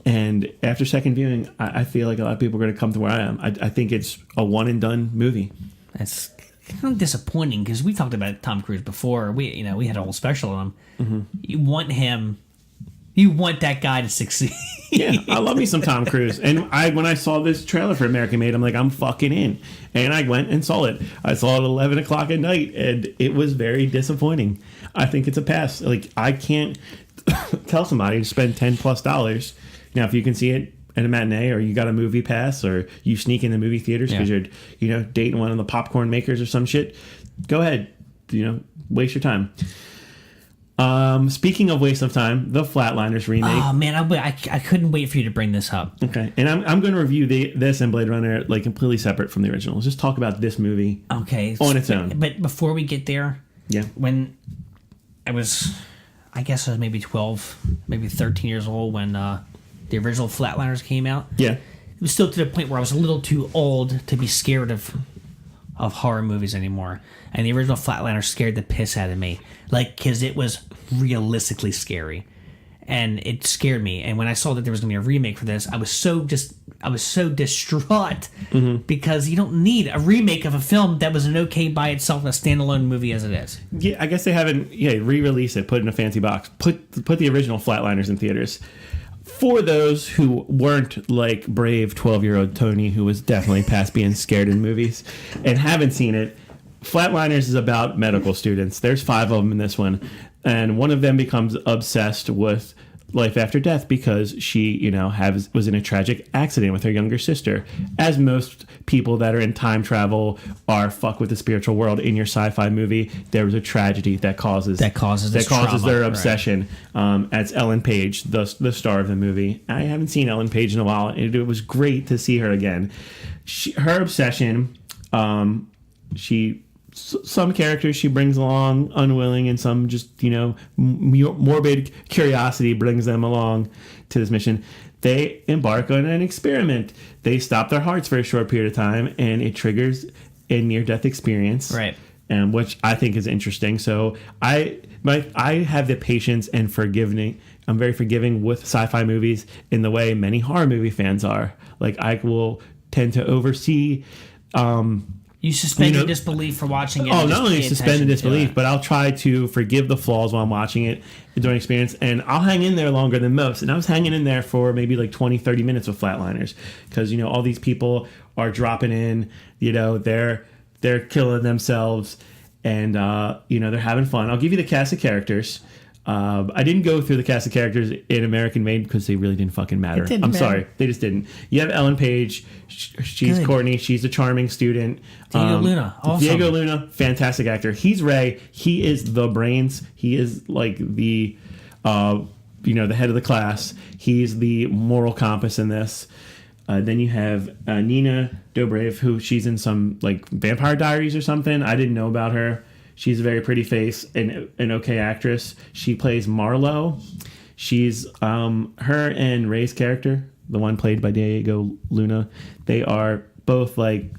And after second viewing, I feel like a lot of people are going to come to where I am. I think it's a one and done movie. That's kind of disappointing because we talked about Tom Cruise before. We had a whole special on him. Mm-hmm. You want that guy to succeed. Yeah, I love me some Tom Cruise. And when I saw this trailer for American Made, I'm like, I'm fucking in. And I went and saw it. I saw it at 11 o'clock at night, and it was very disappointing. I think it's a pass. Like, I can't tell somebody to spend $10+. Now, if you can see it at a matinee, or you got a movie pass, or you sneak in the movie theaters because you're, you know, dating one of the popcorn makers or some shit, go ahead. You know, waste your time. Speaking of waste of time, the Flatliners remake. Oh man, I couldn't wait for you to bring this up. Okay, and I'm going to review this and Blade Runner like completely separate from the original. Let's just talk about this movie. Okay, on its own. But before we get there, when I was maybe 12, maybe 13 years old when the original Flatliners came out. Yeah, it was still to the point where I was a little too old to be scared of horror movies anymore. And the original Flatliners scared the piss out of me. Like, because it was realistically scary. And it scared me. And when I saw that there was going to be a remake for this, I was so distraught. Mm-hmm. Because you don't need a remake of a film that was an okay by itself, a standalone movie as it is. Yeah, I guess they haven't re-released it, put it in a fancy box. Put the original Flatliners in theaters. For those who weren't like brave 12-year-old Tony, who was definitely past being scared in movies, and haven't seen it, Flatliners is about medical students. There's 5 of them in this one, and one of them becomes obsessed with life after death because she, you know, was in a tragic accident with her younger sister. As most people that are in time travel are fuck with the spiritual world in your sci-fi movie, there was a tragedy that causes their obsession. Right. That's Ellen Page, the star of the movie. I haven't seen Ellen Page in a while. It was great to see her again. Her obsession, some characters she brings along unwilling, and some just, you know, morbid curiosity brings them along to this mission. They embark on an experiment. They stop their hearts for a short period of time, and it triggers a near-death experience, right? And which I think is interesting. So I have the patience and forgiving. I'm very forgiving with sci-fi movies in the way many horror movie fans are. Like, I will tend to oversee. You suspend your disbelief for watching it. Oh, not only suspend the disbelief, but I'll try to forgive the flaws while I'm watching it during experience, and I'll hang in there longer than most. And I was hanging in there for maybe like 20, 30 minutes with Flatliners because, you know, all these people are dropping in, you know, they're killing themselves, and, you know, they're having fun. I'll give you the cast of characters. I didn't go through the cast of characters in American Made because they really didn't fucking matter. Sorry, they just didn't. You have Ellen Page. She's Good. Courtney. She's a charming student. Diego Luna, awesome. Diego Luna, fantastic actor. He's Ray. He is the brains. He is like the, the head of the class. He's the moral compass in this. Then you have Nina Dobrev, who she's in some like Vampire Diaries or something. I didn't know about her. She's a very pretty face and an okay actress. She plays Marlo. She's her and Ray's character, the one played by Diego Luna. They are both like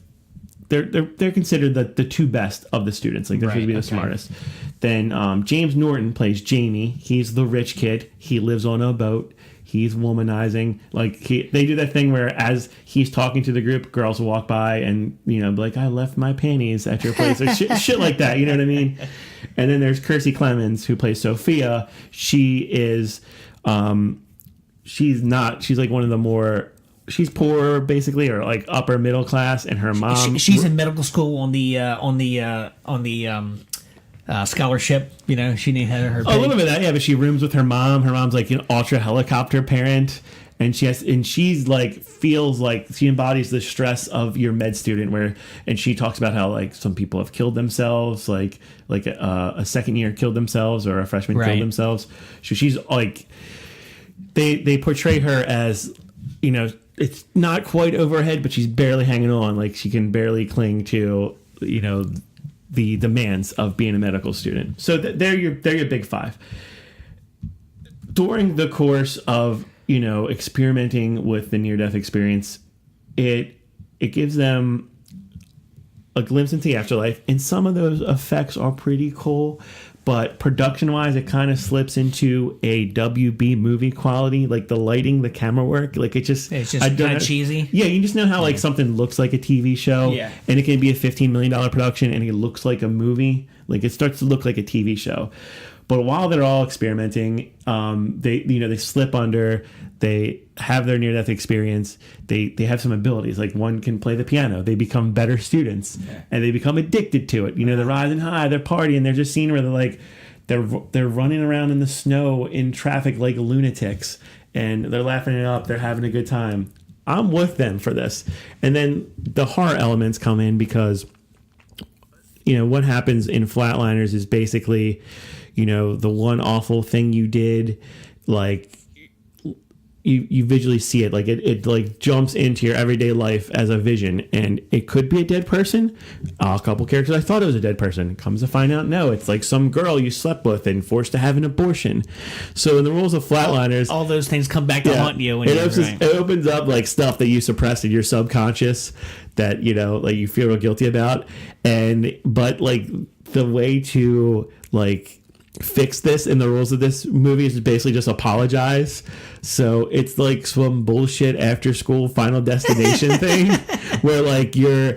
they're considered the two best of the students. Like they're supposed to be the smartest. Then James Norton plays Jamie. He's the rich kid. He lives on a boat. He's womanizing. Like they do that thing where as he's talking to the group, girls will walk by and be like, I left my panties at your place or shit like that. You know what I mean? And then there's Kirstie Clemens, who plays Sophia. She is she's like one of the more, she's poor basically, or like upper middle class, and her mom She's in medical school on the scholarship. She didn't have her pay. a little bit of that, yeah, but she rooms with her mom. Her mom's like an ultra helicopter parent, and she's like feels like she embodies the stress of your med student, and she talks about how like some people have killed themselves, like a second year killed themselves, or a freshman killed themselves. So she's like, they portray her as, it's not quite over her head, but she's barely hanging on. Like she can barely cling to, the demands of being a medical student. So they're your big five. During the course of, experimenting with the near-death experience, it gives them a glimpse into the afterlife, and some of those effects are pretty cool. But production-wise, it kind of slips into a WB movie quality, like the lighting, the camera work. Like it's just kind of cheesy. Yeah, you just know how like something looks like a TV show, and it can be a $15 million production, and it looks like a movie. Like it starts to look like a TV show. But while they're all experimenting, they slip under. They have their near-death experience. They have some abilities. Like one can play the piano. They become better students, and they become addicted to it. They're rising high. They're partying. They're just seeing where they're running around in the snow in traffic like lunatics, and they're laughing it up. They're having a good time. I'm with them for this. And then the horror elements come in because, what happens in Flatliners is basically, the one awful thing you did, like you visually see it, like it like jumps into your everyday life as a vision, and it could be a dead person. A couple characters, I thought it was a dead person. Comes to find out, no, it's like some girl you slept with and forced to have an abortion. So in the rules of Flatliners, all those things come back to haunt you. It opens up like stuff that you suppressed in your subconscious that like you feel real guilty about, but like the way to like fix this in the rules of this movie is basically just apologize. So it's like some bullshit after school Final Destination thing where like your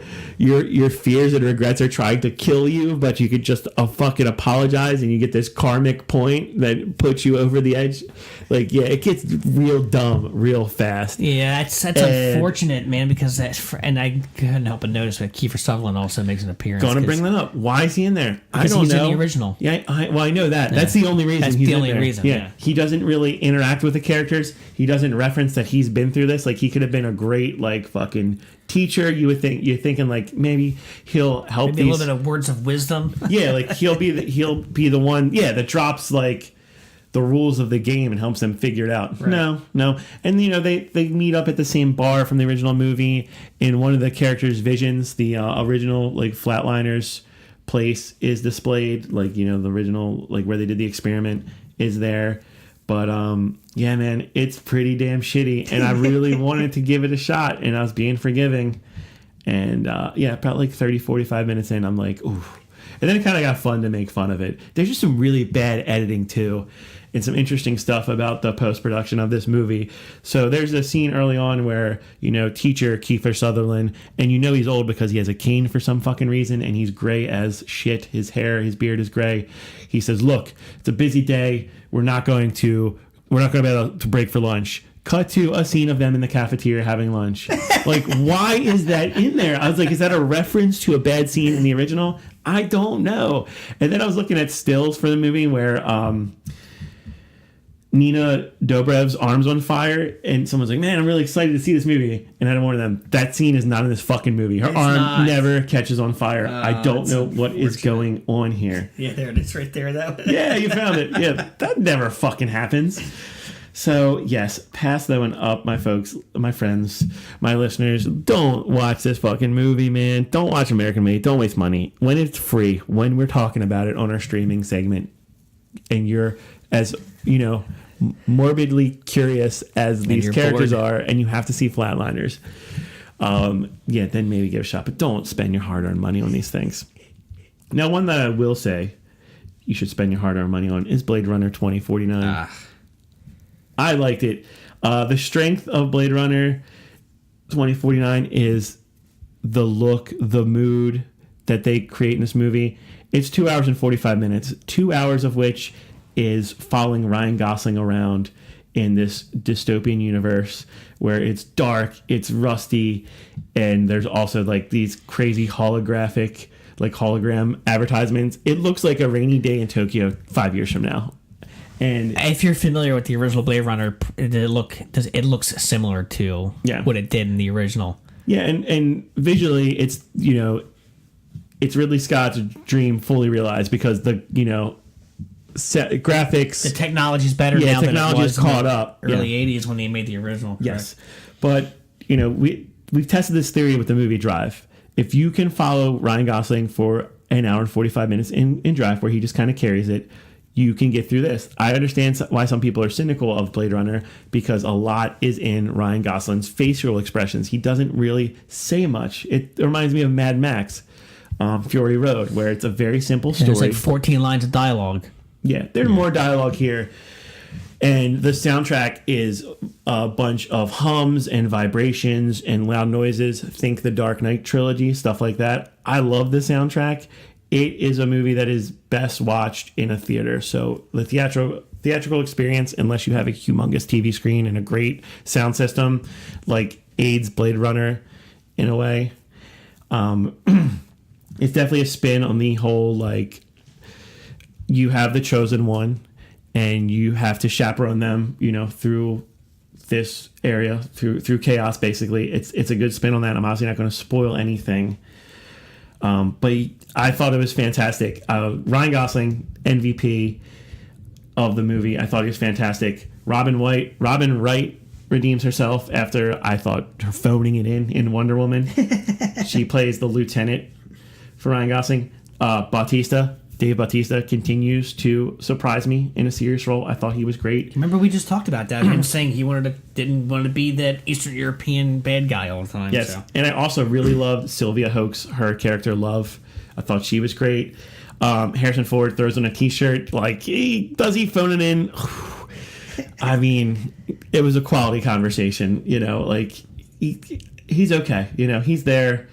fears and regrets are trying to kill you, but you could just fucking apologize and you get this karmic point that puts you over the edge. Like, yeah, it gets real dumb real fast. Yeah, that's unfortunate, man, because and I couldn't help but notice that Kiefer Sutherland also makes an appearance. Going to bring that up. Why is he in there? Because he's in the original. Yeah, I know that. Yeah. That's the only reason he's in there. Yeah. He doesn't really interact with the characters. He doesn't reference that he's been through this. Like, he could have been a great, like, fucking teacher. You're thinking, like, maybe he'll help maybe a little bit of words of wisdom. Yeah, like, he'll be the one, that drops, like, the rules of the game and helps them figure it out. Right. No. And, they meet up at the same bar from the original movie. In one of the characters' visions, the original, like, Flatliners place is displayed. Like, the original, like, where they did the experiment is there. But, yeah, man, it's pretty damn shitty. And I really wanted to give it a shot, and I was being forgiving. And, about like 30, 45 minutes in, I'm like, ooh. And then it kind of got fun to make fun of it. There's just some really bad editing, too, and some interesting stuff about the post-production of this movie. So there's a scene early on where, teacher Kiefer Sutherland, and he's old because he has a cane for some fucking reason, and he's gray as shit. His hair, his beard is gray. He says, look, it's a busy day. We're not going to be able to break for lunch. Cut to a scene of them in the cafeteria having lunch. Like, why is that in there? I was like, is that a reference to a bad scene in the original? I don't know. And then I was looking at stills for the movie where Nina Dobrev's arms on fire, and someone's like, "Man, I'm really excited to see this movie." And I don't warn them, that scene is not in this fucking movie. Her arm never catches on fire. I don't know what is going on here. Yeah, there it is, right there. That. Yeah, you found it. Yeah, that never fucking happens. So yes, pass that one up, my folks, my friends, my listeners. Don't watch this fucking movie, man. Don't watch American Made. Don't waste money when it's free. When we're talking about it on our streaming segment, and you're as morbidly curious as these characters are, and you have to see Flatliners. Then maybe give it a shot, but don't spend your hard-earned money on these things. Now, one that I will say you should spend your hard-earned money on is Blade Runner 2049. I liked it. The strength of Blade Runner 2049 is the look, the mood that they create in this movie. It's 2 hours and 45 minutes, 2 hours of which is following Ryan Gosling around in this dystopian universe where it's dark, it's rusty, and there's also like these crazy holographic, like hologram advertisements. It looks like a rainy day in Tokyo 5 years from now. And if you're familiar with the original Blade Runner, it looks similar to what it did in the original. Yeah, and visually, it's it's Ridley Scott's dream fully realized because the graphics, the technology's better now than it was. Technology's caught up. Early '80s when they made the original. Yes, but we've tested this theory with the movie Drive. If you can follow Ryan Gosling for an hour and 45 minutes in Drive, where he just kind of carries it, you can get through this. I understand why some people are cynical of Blade Runner because a lot is in Ryan Gosling's facial expressions. He doesn't really say much. It reminds me of Mad Max, Fury Road, where it's a very simple story. There's like 14 lines of dialogue. Yeah, there's more dialogue here. And the soundtrack is a bunch of hums and vibrations and loud noises. Think the Dark Knight trilogy, stuff like that. I love the soundtrack. It is a movie that is best watched in a theater. So the theatrical experience, unless you have a humongous TV screen and a great sound system, like aids Blade Runner in a way. It's definitely a spin on the whole, like, you have the chosen one and you have to chaperone them, through this area, through chaos, basically. It's a good spin on that. I'm obviously not going to spoil anything. But I thought it was fantastic. Ryan Gosling, MVP of the movie. I thought he was fantastic. Robin Wright redeems herself after I thought her phoning it in Wonder Woman. She plays the lieutenant for Ryan Gosling. Dave Bautista continues to surprise me in a serious role. I thought he was great. Remember we just talked about that, him saying he didn't want to be that Eastern European bad guy all the time. Yes, so. And I also really loved Sylvia Hoeks, her character Love. I thought she was great. Harrison Ford throws on a t-shirt. Like, does he phone it in? I mean, it was a quality conversation. Like he's okay. He's there,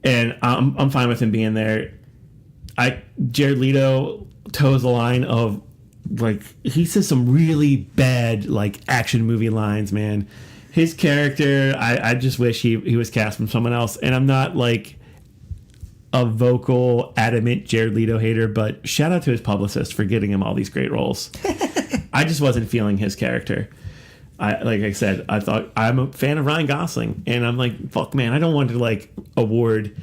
and I'm fine with him being there. Jared Leto toes the line of, like, he says some really bad, like, action movie lines, man. His character, I just wish he was cast from someone else. And I'm not, like, a vocal, adamant Jared Leto hater, but shout out to his publicist for getting him all these great roles. I just wasn't feeling his character. Like I said, I thought I'm a fan of Ryan Gosling. And I'm like, fuck, man, I don't want to, like, award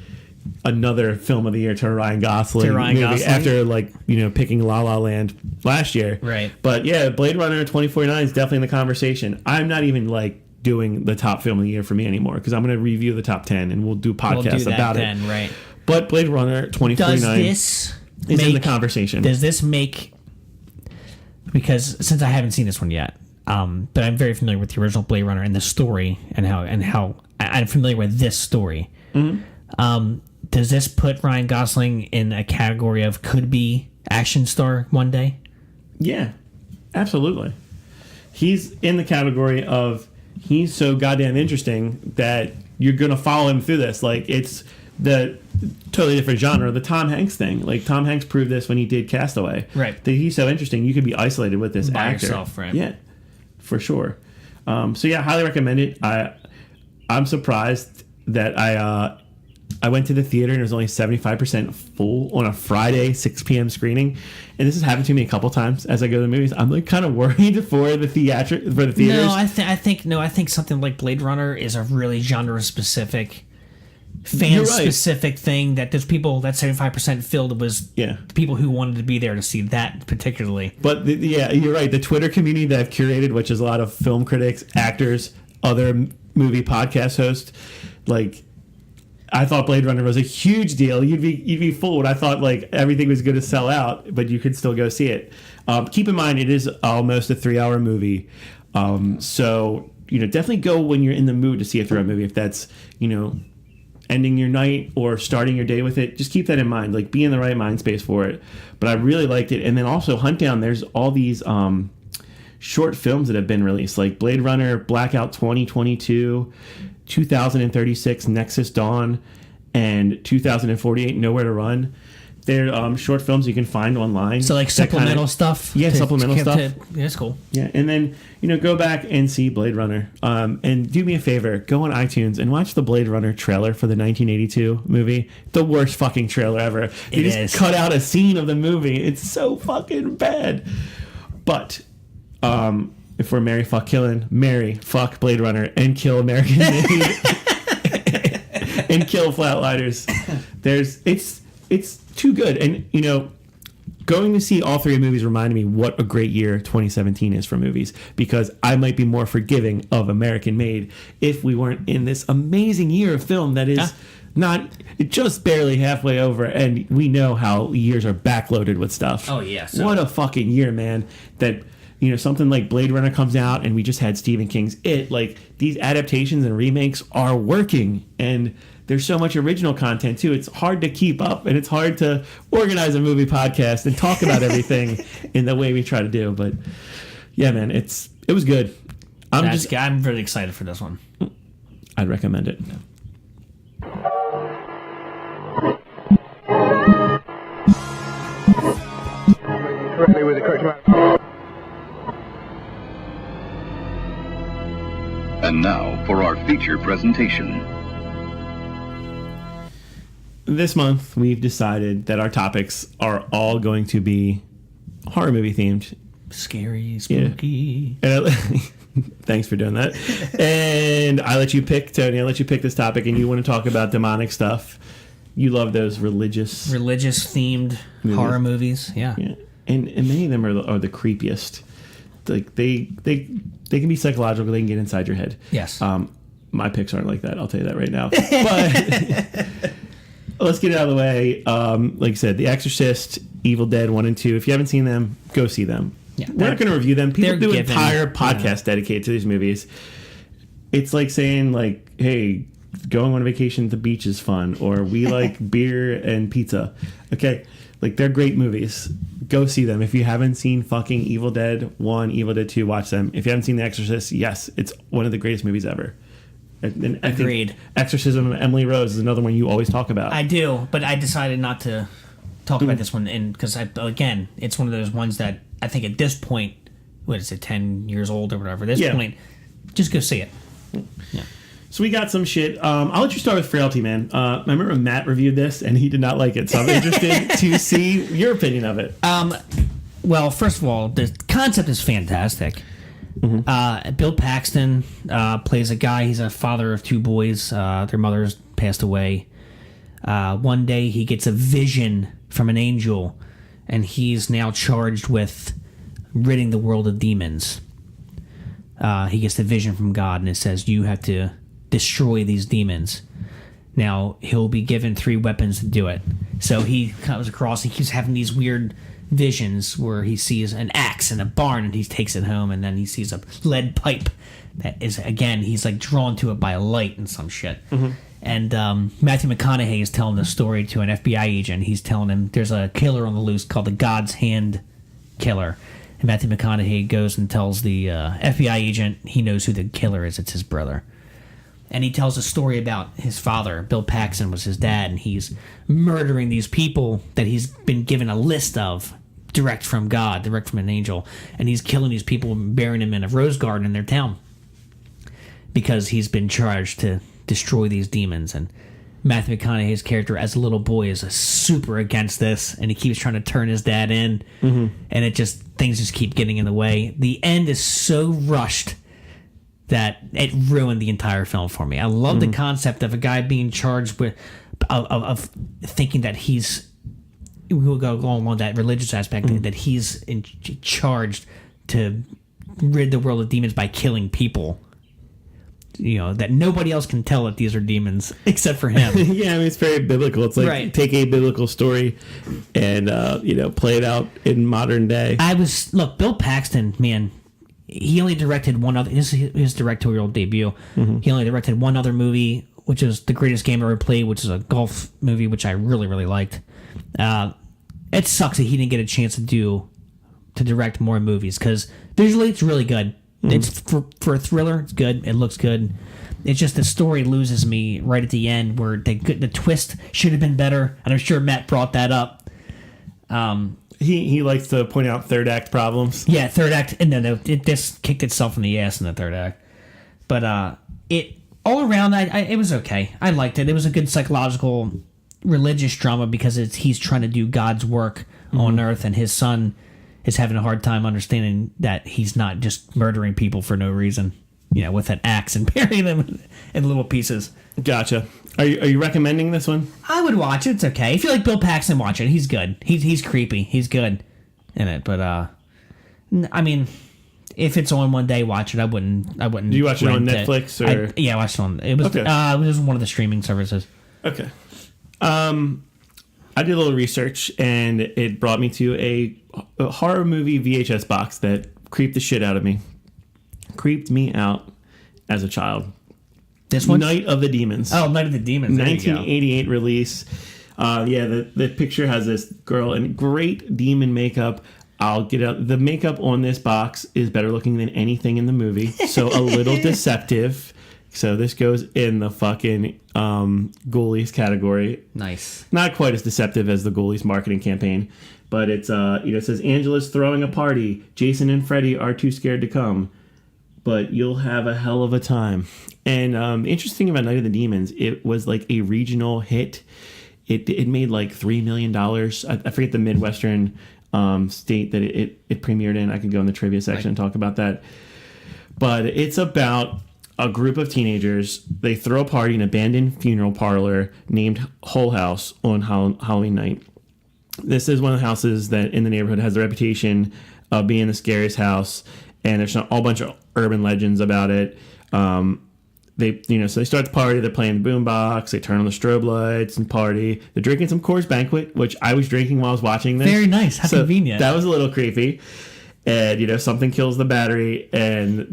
another film of the year to Ryan Gosling, after, like, picking La La Land last year. Right. But yeah, Blade Runner 2049 is definitely in the conversation. I'm not even, like, doing the top film of the year for me anymore because I'm going to review the top 10 and we'll do podcasts about it. Right. But Blade Runner 2049 is in the conversation. Does this make, because since I haven't seen this one yet, but I'm very familiar with the original Blade Runner and the story and how I'm familiar with this story. Mm-hmm. Does this put Ryan Gosling in a category of could be action star one day? Yeah, absolutely. He's in the category of he's so goddamn interesting that you're going to follow him through this. Like, it's the totally different genre, the Tom Hanks thing. Like, Tom Hanks proved this when he did Castaway. Right. That he's so interesting, you could be isolated with this by actor. Yourself, right? Yeah, for sure. So yeah, highly recommend it. I'm surprised that I I went to the theater and it was only 75% full on a Friday 6 p.m. screening, and this has happened to me a couple times as I go to the movies. I'm like kind of worried for the theaters. No, I think something like Blade Runner is a really genre specific, fan specific thing that there's people that 75% filled was people who wanted to be there to see that particularly. But you're right. The Twitter community that I've curated, which is a lot of film critics, actors, other movie podcast hosts, like. I thought Blade Runner was a huge deal. You'd be fooled. I thought like everything was going to sell out, but you could still go see it. Keep in mind, it is almost a 3-hour movie. So, definitely go when you're in the mood to see a 3-hour movie. If that's, ending your night or starting your day with it, just keep that in mind. Like, be in the right mind space for it. But I really liked it. And then also Hunt Down, there's all these short films that have been released, like Blade Runner, Blackout 2022, 2036, Nexus Dawn, and 2048, Nowhere to Run. They're short films you can find online. So like supplemental stuff? Yeah, supplemental stuff. Yeah, that's cool. Yeah, and then, go back and see Blade Runner. And do me a favor, go on iTunes and watch the Blade Runner trailer for the 1982 movie. The worst fucking trailer ever. They just cut out a scene of the movie. It's so fucking bad. But, if we're marry, fuck, killing, marry, fuck Blade Runner, and kill American Made, and kill Flatliners. It's too good. And, going to see all three movies reminded me what a great year 2017 is for movies, because I might be more forgiving of American Made if we weren't in this amazing year of film that is just barely halfway over, and we know how years are backloaded with stuff. Oh, yeah. What a fucking year, man. That... something like Blade Runner comes out and we just had Stephen King's It. Like, these adaptations and remakes are working, and there's so much original content too. It's hard to keep up, and it's hard to organize a movie podcast and talk about everything in the way we try to do. But yeah, man, it was good. I'm really excited for this one. I'd recommend it. Correctly with the correct amount. And now for our feature presentation. This month, we've decided that our topics are all going to be horror movie themed. Scary, spooky. Yeah. Thanks for doing that. And I let you pick, Tony. I let you pick this topic, and you want to talk about demonic stuff. You love those religious themed horror movies. Yeah. And many of them are the creepiest. Like they can be psychological. They can get inside your head. Yes. My picks aren't like that. I'll tell you that right now. But let's get it out of the way. Like I said, The Exorcist, Evil Dead 1 and 2. If you haven't seen them, go see them. Yeah, we're not going to review them. People do entire podcasts dedicated to these movies. It's like saying, like, hey, going on vacation at the beach is fun, or we like beer and pizza. Okay, like, they're great movies. Go see them. If you haven't seen fucking Evil Dead 1, Evil Dead 2, watch them. If you haven't seen The Exorcist, yes, it's one of the greatest movies ever. And Agreed. I think Exorcism of Emily Rose is another one you always talk about. I do, but I decided not to talk about this one, and because again, it's one of those ones that I think at this point, what is it, 10 years old or whatever? At this point, just go see it. Yeah. So we got some shit. I'll let you start with Frailty, man. I remember Matt reviewed this, and he did not like it, so I'm interested to see your opinion of it. Well, first of all, the concept is fantastic. Mm-hmm. Bill Paxton plays a guy. He's a father of two boys. Their mothers passed away. One day he gets a vision from an angel, and he's now charged with ridding the world of demons. He gets the vision from God, and it says, you have to destroy these demons. Now, he'll be given 3 weapons to do it. So he comes across, he keeps having these weird visions where he sees an axe in a barn, and he takes it home, and then he sees a lead pipe that is, again, he's like drawn to it by a light and some shit. Mm-hmm. And Matthew McConaughey is telling the story to an FBI agent. He's telling him there's a killer on the loose called the God's Hand Killer. And Matthew McConaughey goes and tells the FBI agent he knows who the killer is. It's his brother. And he tells a story about his father. Bill Paxton was his dad, and he's murdering these people that he's been given a list of direct from God, direct from an angel. And he's killing these people and burying them in a rose garden in their town because he's been charged to destroy these demons. And Matthew McConaughey's character as a little boy is super against this, and he keeps trying to turn his dad in, and things just keep getting in the way. The end is so rushed that it ruined the entire film for me. I love the concept of a guy being charged with of thinking that we'll go along that religious aspect, that he's charged to rid the world of demons by killing people. That nobody else can tell that these are demons except for him. Yeah, I mean, it's very biblical. It's like take a biblical story and play it out in modern day. Bill Paxton, man, he only directed one other. His directorial debut. He only directed one other movie, which is The Greatest Game Ever Played, which is a golf movie, which I really, really liked. It sucks that he didn't get a chance to direct more movies, because visually it's really good. It's for a thriller, it's good. It looks good. It's just the story loses me right at the end, where the twist should have been better, and I'm sure Matt brought that up. He likes to point out third act problems. Yeah, third act, and then it just kicked itself in the ass in the third act. But it all around, it was okay. I liked it. It was a good psychological, religious drama, because he's trying to do God's work on Earth, and his son is having a hard time understanding that he's not just murdering people for no reason, with an axe and burying them in little pieces. Gotcha. Are you recommending this one? I would watch it. It's okay. If you like Bill Paxton, watch it. He's good. He's creepy. He's good in it. But I mean, if it's on one day, watch it. I wouldn't. Do you watch it on Netflix or? Yeah, I watched it on. It was. Okay. It was one of the streaming services. Okay. I did a little research, and it brought me to a horror movie VHS box that creeped the shit out of me. Creeped me out as a child. This one? Night of the Demons. Oh, Night of the Demons. There 1988 release. The picture has this girl in great demon makeup. I'll get out. The makeup on this box is better looking than anything in the movie, so a little deceptive. So this goes in the fucking Ghoulies category. Nice. Not quite as deceptive as the Ghoulies marketing campaign, but it's it says Angela's throwing a party. Jason and Freddy are too scared to come, but you'll have a hell of a time. And interesting about Night of the Demons, it was like a regional hit. It made like $3 million. I forget the Midwestern state that it premiered in. I could go in the trivia section and talk about that. But it's about a group of teenagers. They throw a party in an abandoned funeral parlor named Hull House on Halloween night. This is one of the houses that in the neighborhood has the reputation of being the scariest house, and there's a whole bunch of urban legends about it. So they start the party. They're playing the boombox. They turn on the strobe lights and party. They're drinking some Coors Banquet, which I was drinking while I was watching this. Very nice. How convenient. That was a little creepy. And something kills the battery, and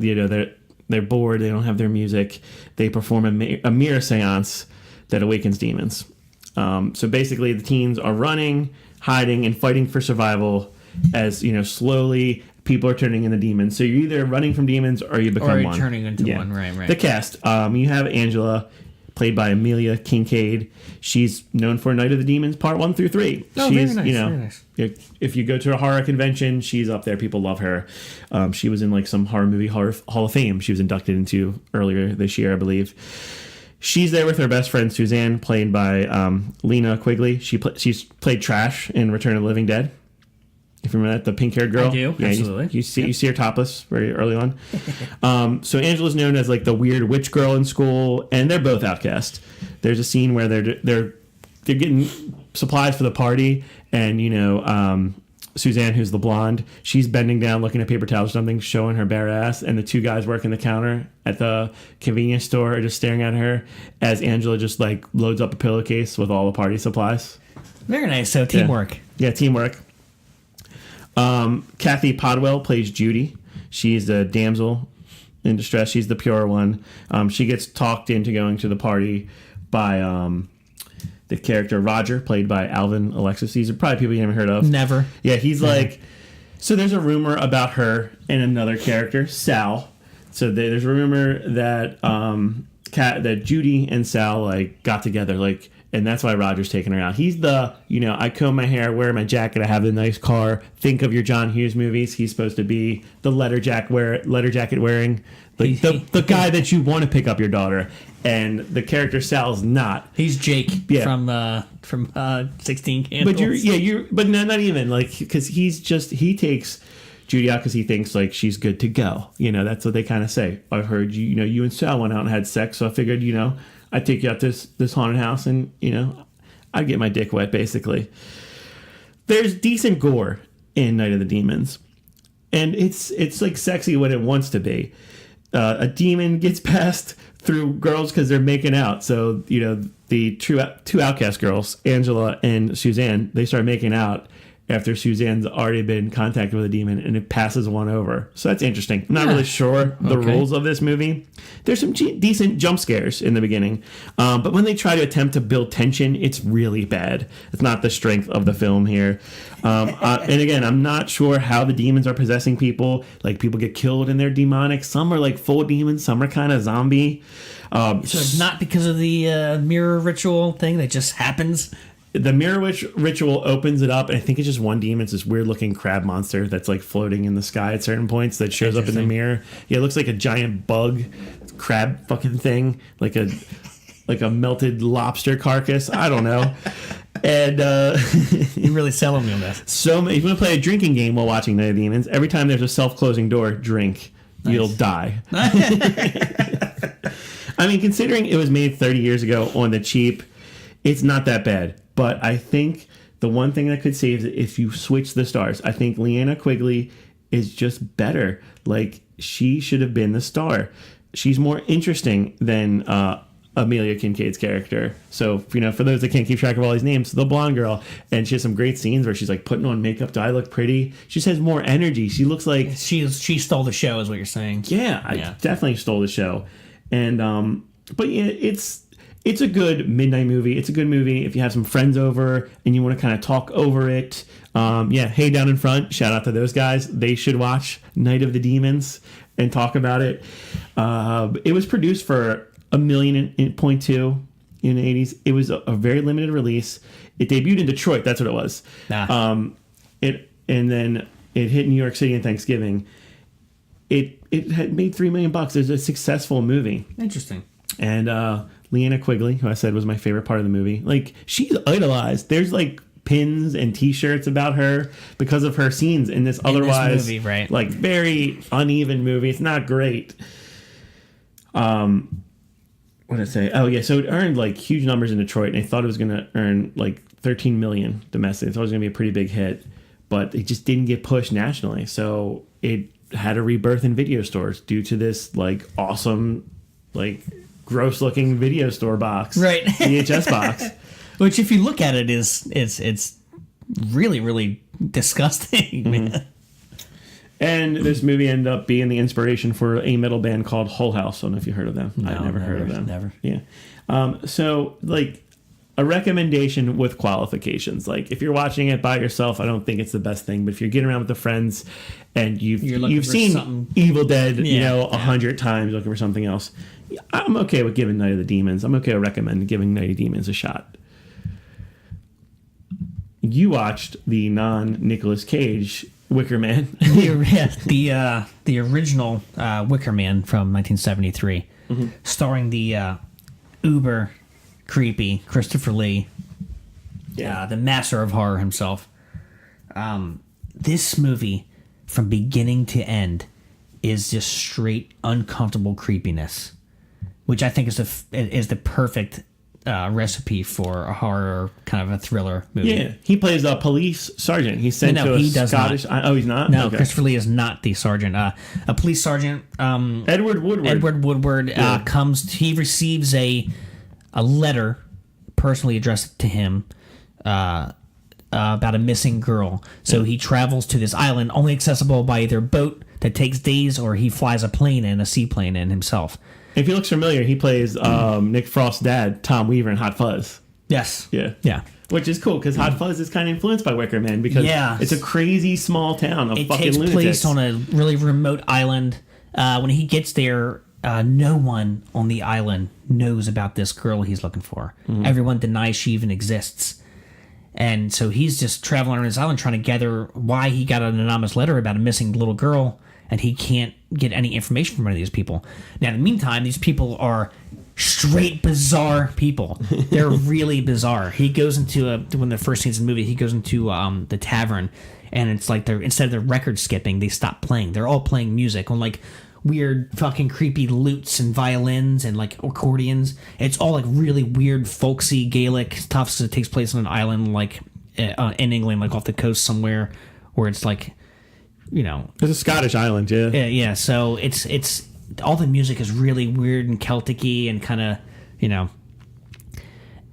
they're bored. They don't have their music. They perform a mirror seance that awakens demons. So basically, the teens are running, hiding, and fighting for survival as slowly people are turning into demons. So you're either running from demons or you become one. Or turning into one, right. The cast. You have Angela, played by Amelia Kincaid. She's known for Night of the Demons Part 1 through 3. Oh, she's, very nice. If you go to a horror convention, she's up there. People love her. She was in like some horror movie Hall of Fame. She was inducted into earlier this year, I believe. She's there with her best friend Suzanne, played by Lena Quigley. She's played Trash in Return of the Living Dead. If you remember that, the pink-haired girl. I do, yeah, absolutely. You see her topless very early on. So Angela's known as like the weird witch girl in school, and they're both outcast. There's a scene where they're getting supplies for the party, and Suzanne, who's the blonde, she's bending down looking at paper towels or something, showing her bare ass, and the two guys working the counter at the convenience store are just staring at her as Angela just like loads up a pillowcase with all the party supplies. Very nice. So teamwork. Yeah, teamwork. Kathy Podwell plays Judy. She's a damsel in distress. She's the pure one. She gets talked into going to the party by the character Roger, played by Alvin Alexis. These are probably people you haven't heard of. Never. Yeah, he's like... So there's a rumor about her and another character, Sal. So there's a rumor that that Judy and Sal like got together like And that's why Roger's taking her out. He's the, I comb my hair, wear my jacket, I have a nice car. Think of your John Hughes movies. He's supposed to be the leather jacket wearing, the guy that you want to pick up your daughter. And the character Sal's not. He's Jake from 16 Candles. But no, not even because he takes Judy out because he thinks she's good to go. That's what they kind of say. I've heard you and Sal went out and had sex, so I figured I'd take you out this haunted house and I'd get my dick wet basically. There's decent gore in Night of the Demons, and it's sexy when it wants to be. A demon gets passed through girls because they're making out. So the two outcast girls, Angela and Suzanne, they start making out after Suzanne's already been in contact with a demon, and it passes one over. So that's interesting. I'm not really sure the rules of this movie. There's some decent jump scares in the beginning, but when they try to attempt to build tension, it's really bad. It's not the strength of the film here. And again, I'm not sure how the demons are possessing people. People get killed and they're demonic. Some are full demons. Some are kind of zombie. So it's not because of the mirror ritual thing that just happens? The mirror ritual opens it up, and I think it's just one demon. It's this weird-looking crab monster that's floating in the sky at certain points that shows up in the mirror. Yeah, it looks like a giant bug, crab fucking thing, like a melted lobster carcass. I don't know. And you're really selling me on this. So if you want to play a drinking game while watching Night of the Demons, every time there's a self-closing door, drink. Nice. You'll die. I mean, considering it was made 30 years ago on the cheap, it's not that bad. But I think the one thing that could save is if you switch the stars. I think Leanna Quigley is just better. She should have been the star. She's more interesting than Amelia Kincaid's character. So, for those that can't keep track of all these names, the blonde girl. And she has some great scenes where she's putting on makeup. Do I look pretty? She just has more energy. She looks like... She stole the show is what you're saying. Yeah, I definitely stole the show. And, but yeah, it's a good midnight movie. It's a good movie if you have some friends over and you want to kind of talk over it. Hey, down in front, shout out to those guys. They should watch Night of the Demons and talk about it. It was produced for $1.2 million in the 80s. It was a very limited release. It debuted in Detroit. That's what it was. And then it hit New York City on Thanksgiving. It had made $3 million. It was a successful movie. Interesting. And Leanna Quigley, who I said was my favorite part of the movie, she's idolized. There's pins and T-shirts about her because of her scenes in this otherwise movie, right? Very uneven movie. It's not great. What did I say? Oh yeah, so it earned huge numbers in Detroit, and they thought it was going to earn $13 million domestic. They thought it was going to be a pretty big hit, but it just didn't get pushed nationally. So it had a rebirth in video stores due to this awesome gross looking video store box, right? VHS box, which if you look at it it's really, really disgusting. Mm-hmm. And this movie ended up being the inspiration for a metal band called Hull House. I don't know if you heard of them. No, I've never heard of them. Never. Yeah. So a recommendation with qualifications. If you're watching it by yourself, I don't think it's the best thing. But if you're getting around with the friends and you've seen something. Evil Dead, 100 times, looking for something else, I'm okay with giving Night of the Demons. I'm okay to recommend giving Night of the Demons a shot. You watched the non-Nicolas Cage Wicker Man. the original Wicker Man from 1973, starring the uber creepy Christopher Lee, the master of horror himself. This movie, from beginning to end, is just straight uncomfortable creepiness, which I think is the perfect recipe for a horror kind of a thriller movie. Yeah, he plays a police sergeant. He's sent to a Scottish. Oh, he's not. No, okay. Christopher Lee is not the sergeant. A police sergeant. Edward Woodward. Comes. He receives a letter personally addressed to him about a missing girl. So he travels to this island, only accessible by either boat that takes days, or he flies a plane in, a seaplane in himself. If he looks familiar, he plays Nick Frost's dad, Tom Weaver, in Hot Fuzz. Yes. Yeah. Which is cool, because Hot Fuzz is kind of influenced by Wicker Man, because it's a crazy small town of fucking lunatics. It takes place on a really remote island. When he gets there, no one on the island knows about this girl he's looking for. Everyone denies she even exists. And so he's just traveling around his island trying to gather why he got an anonymous letter about a missing little girl, and he can't get any information from any of these people. Now, in the meantime, these people are straight bizarre people. They're really bizarre. He goes into one of the first scenes in the movie, he goes into the tavern, and it's like instead of the record skipping, they stop playing. They're all playing music on like weird fucking creepy lutes and violins and like accordions. It's all like really weird folksy Gaelic stuff. So it takes place on an island like in England, like off the coast somewhere, where it's like, you know, It's a Scottish island, yeah. yeah. So it's all the music is really weird and Celtic-y and kind of, you know,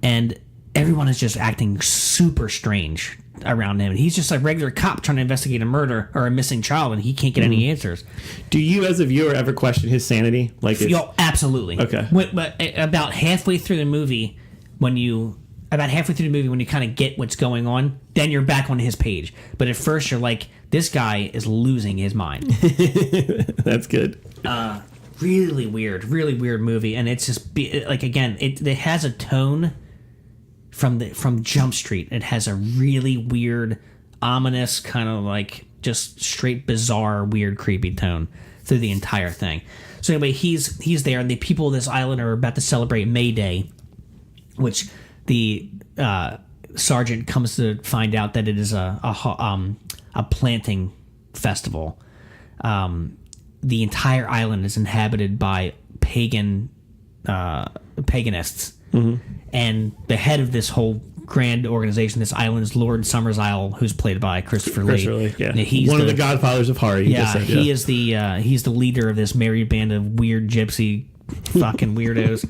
and everyone is just acting super strange around him. And he's just a regular cop trying to investigate a murder or a missing child, and he can't get any answers. Do you, as a viewer, ever question his sanity? Like, Yo, absolutely. Okay. But about halfway through the movie, when you kind of get what's going on, then you're back on his page. But at first, you're like, this guy is losing his mind. That's good. Really weird movie, and it's just like, again, it has a tone from Jump Street. It has a really weird, ominous kind of like just straight bizarre, weird, creepy tone through the entire thing. So anyway, he's there, and the people of this island are about to celebrate May Day, which the sergeant comes to find out that it is a planting festival. The entire island is inhabited by paganists, and the head of this whole grand organization, this island, is Lord Summersisle, who's played by Christopher Lee. Yeah. He's one of the godfathers of horror. He is he's the leader of this merry band of weird gypsy fucking weirdos.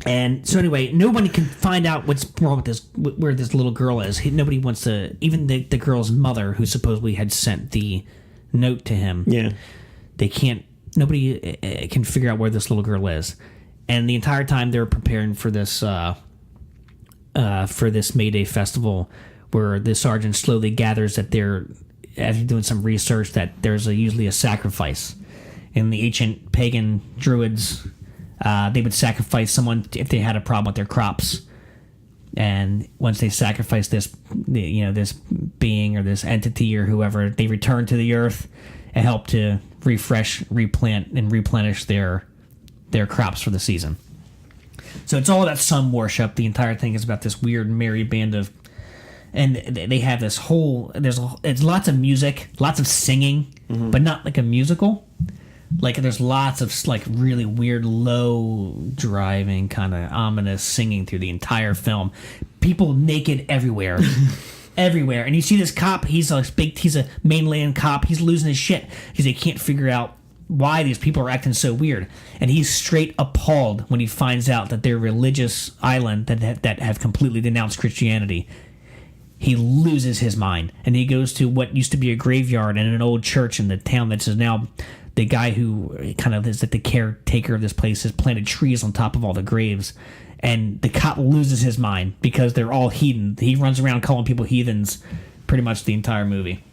And so anyway, nobody can find out what's wrong with this, where this little girl is. Nobody wants to, even the girl's mother, who supposedly had sent the note to him. Yeah. Nobody can figure out where this little girl is. And the entire time they're preparing for this May Day festival, where the sergeant slowly gathers that after doing some research, that there's usually a sacrifice. In the ancient pagan druids, they would sacrifice someone if they had a problem with their crops. And once they sacrifice this being or this entity or whoever, they return to the earth and help to refresh, replant, and replenish their crops for the season. So it's all about sun worship. The entire thing is about this weird merry band of, and they have this whole, it's lots of music, lots of singing, but not like a musical. Like there's lots of like really weird, low driving, kind of ominous singing through the entire film. People naked everywhere. Everywhere. And you see this cop, he's a mainland cop, he's losing his shit because he can't figure out why these people are acting so weird. And he's straight appalled when he finds out that they're a religious island that have completely denounced Christianity. He loses his mind, and he goes to what used to be a graveyard and an old church in the town that's now, the guy who kind of is the caretaker of this place has planted trees on top of all the graves. And the cop loses his mind because they're all heathen. He runs around calling people heathens pretty much the entire movie.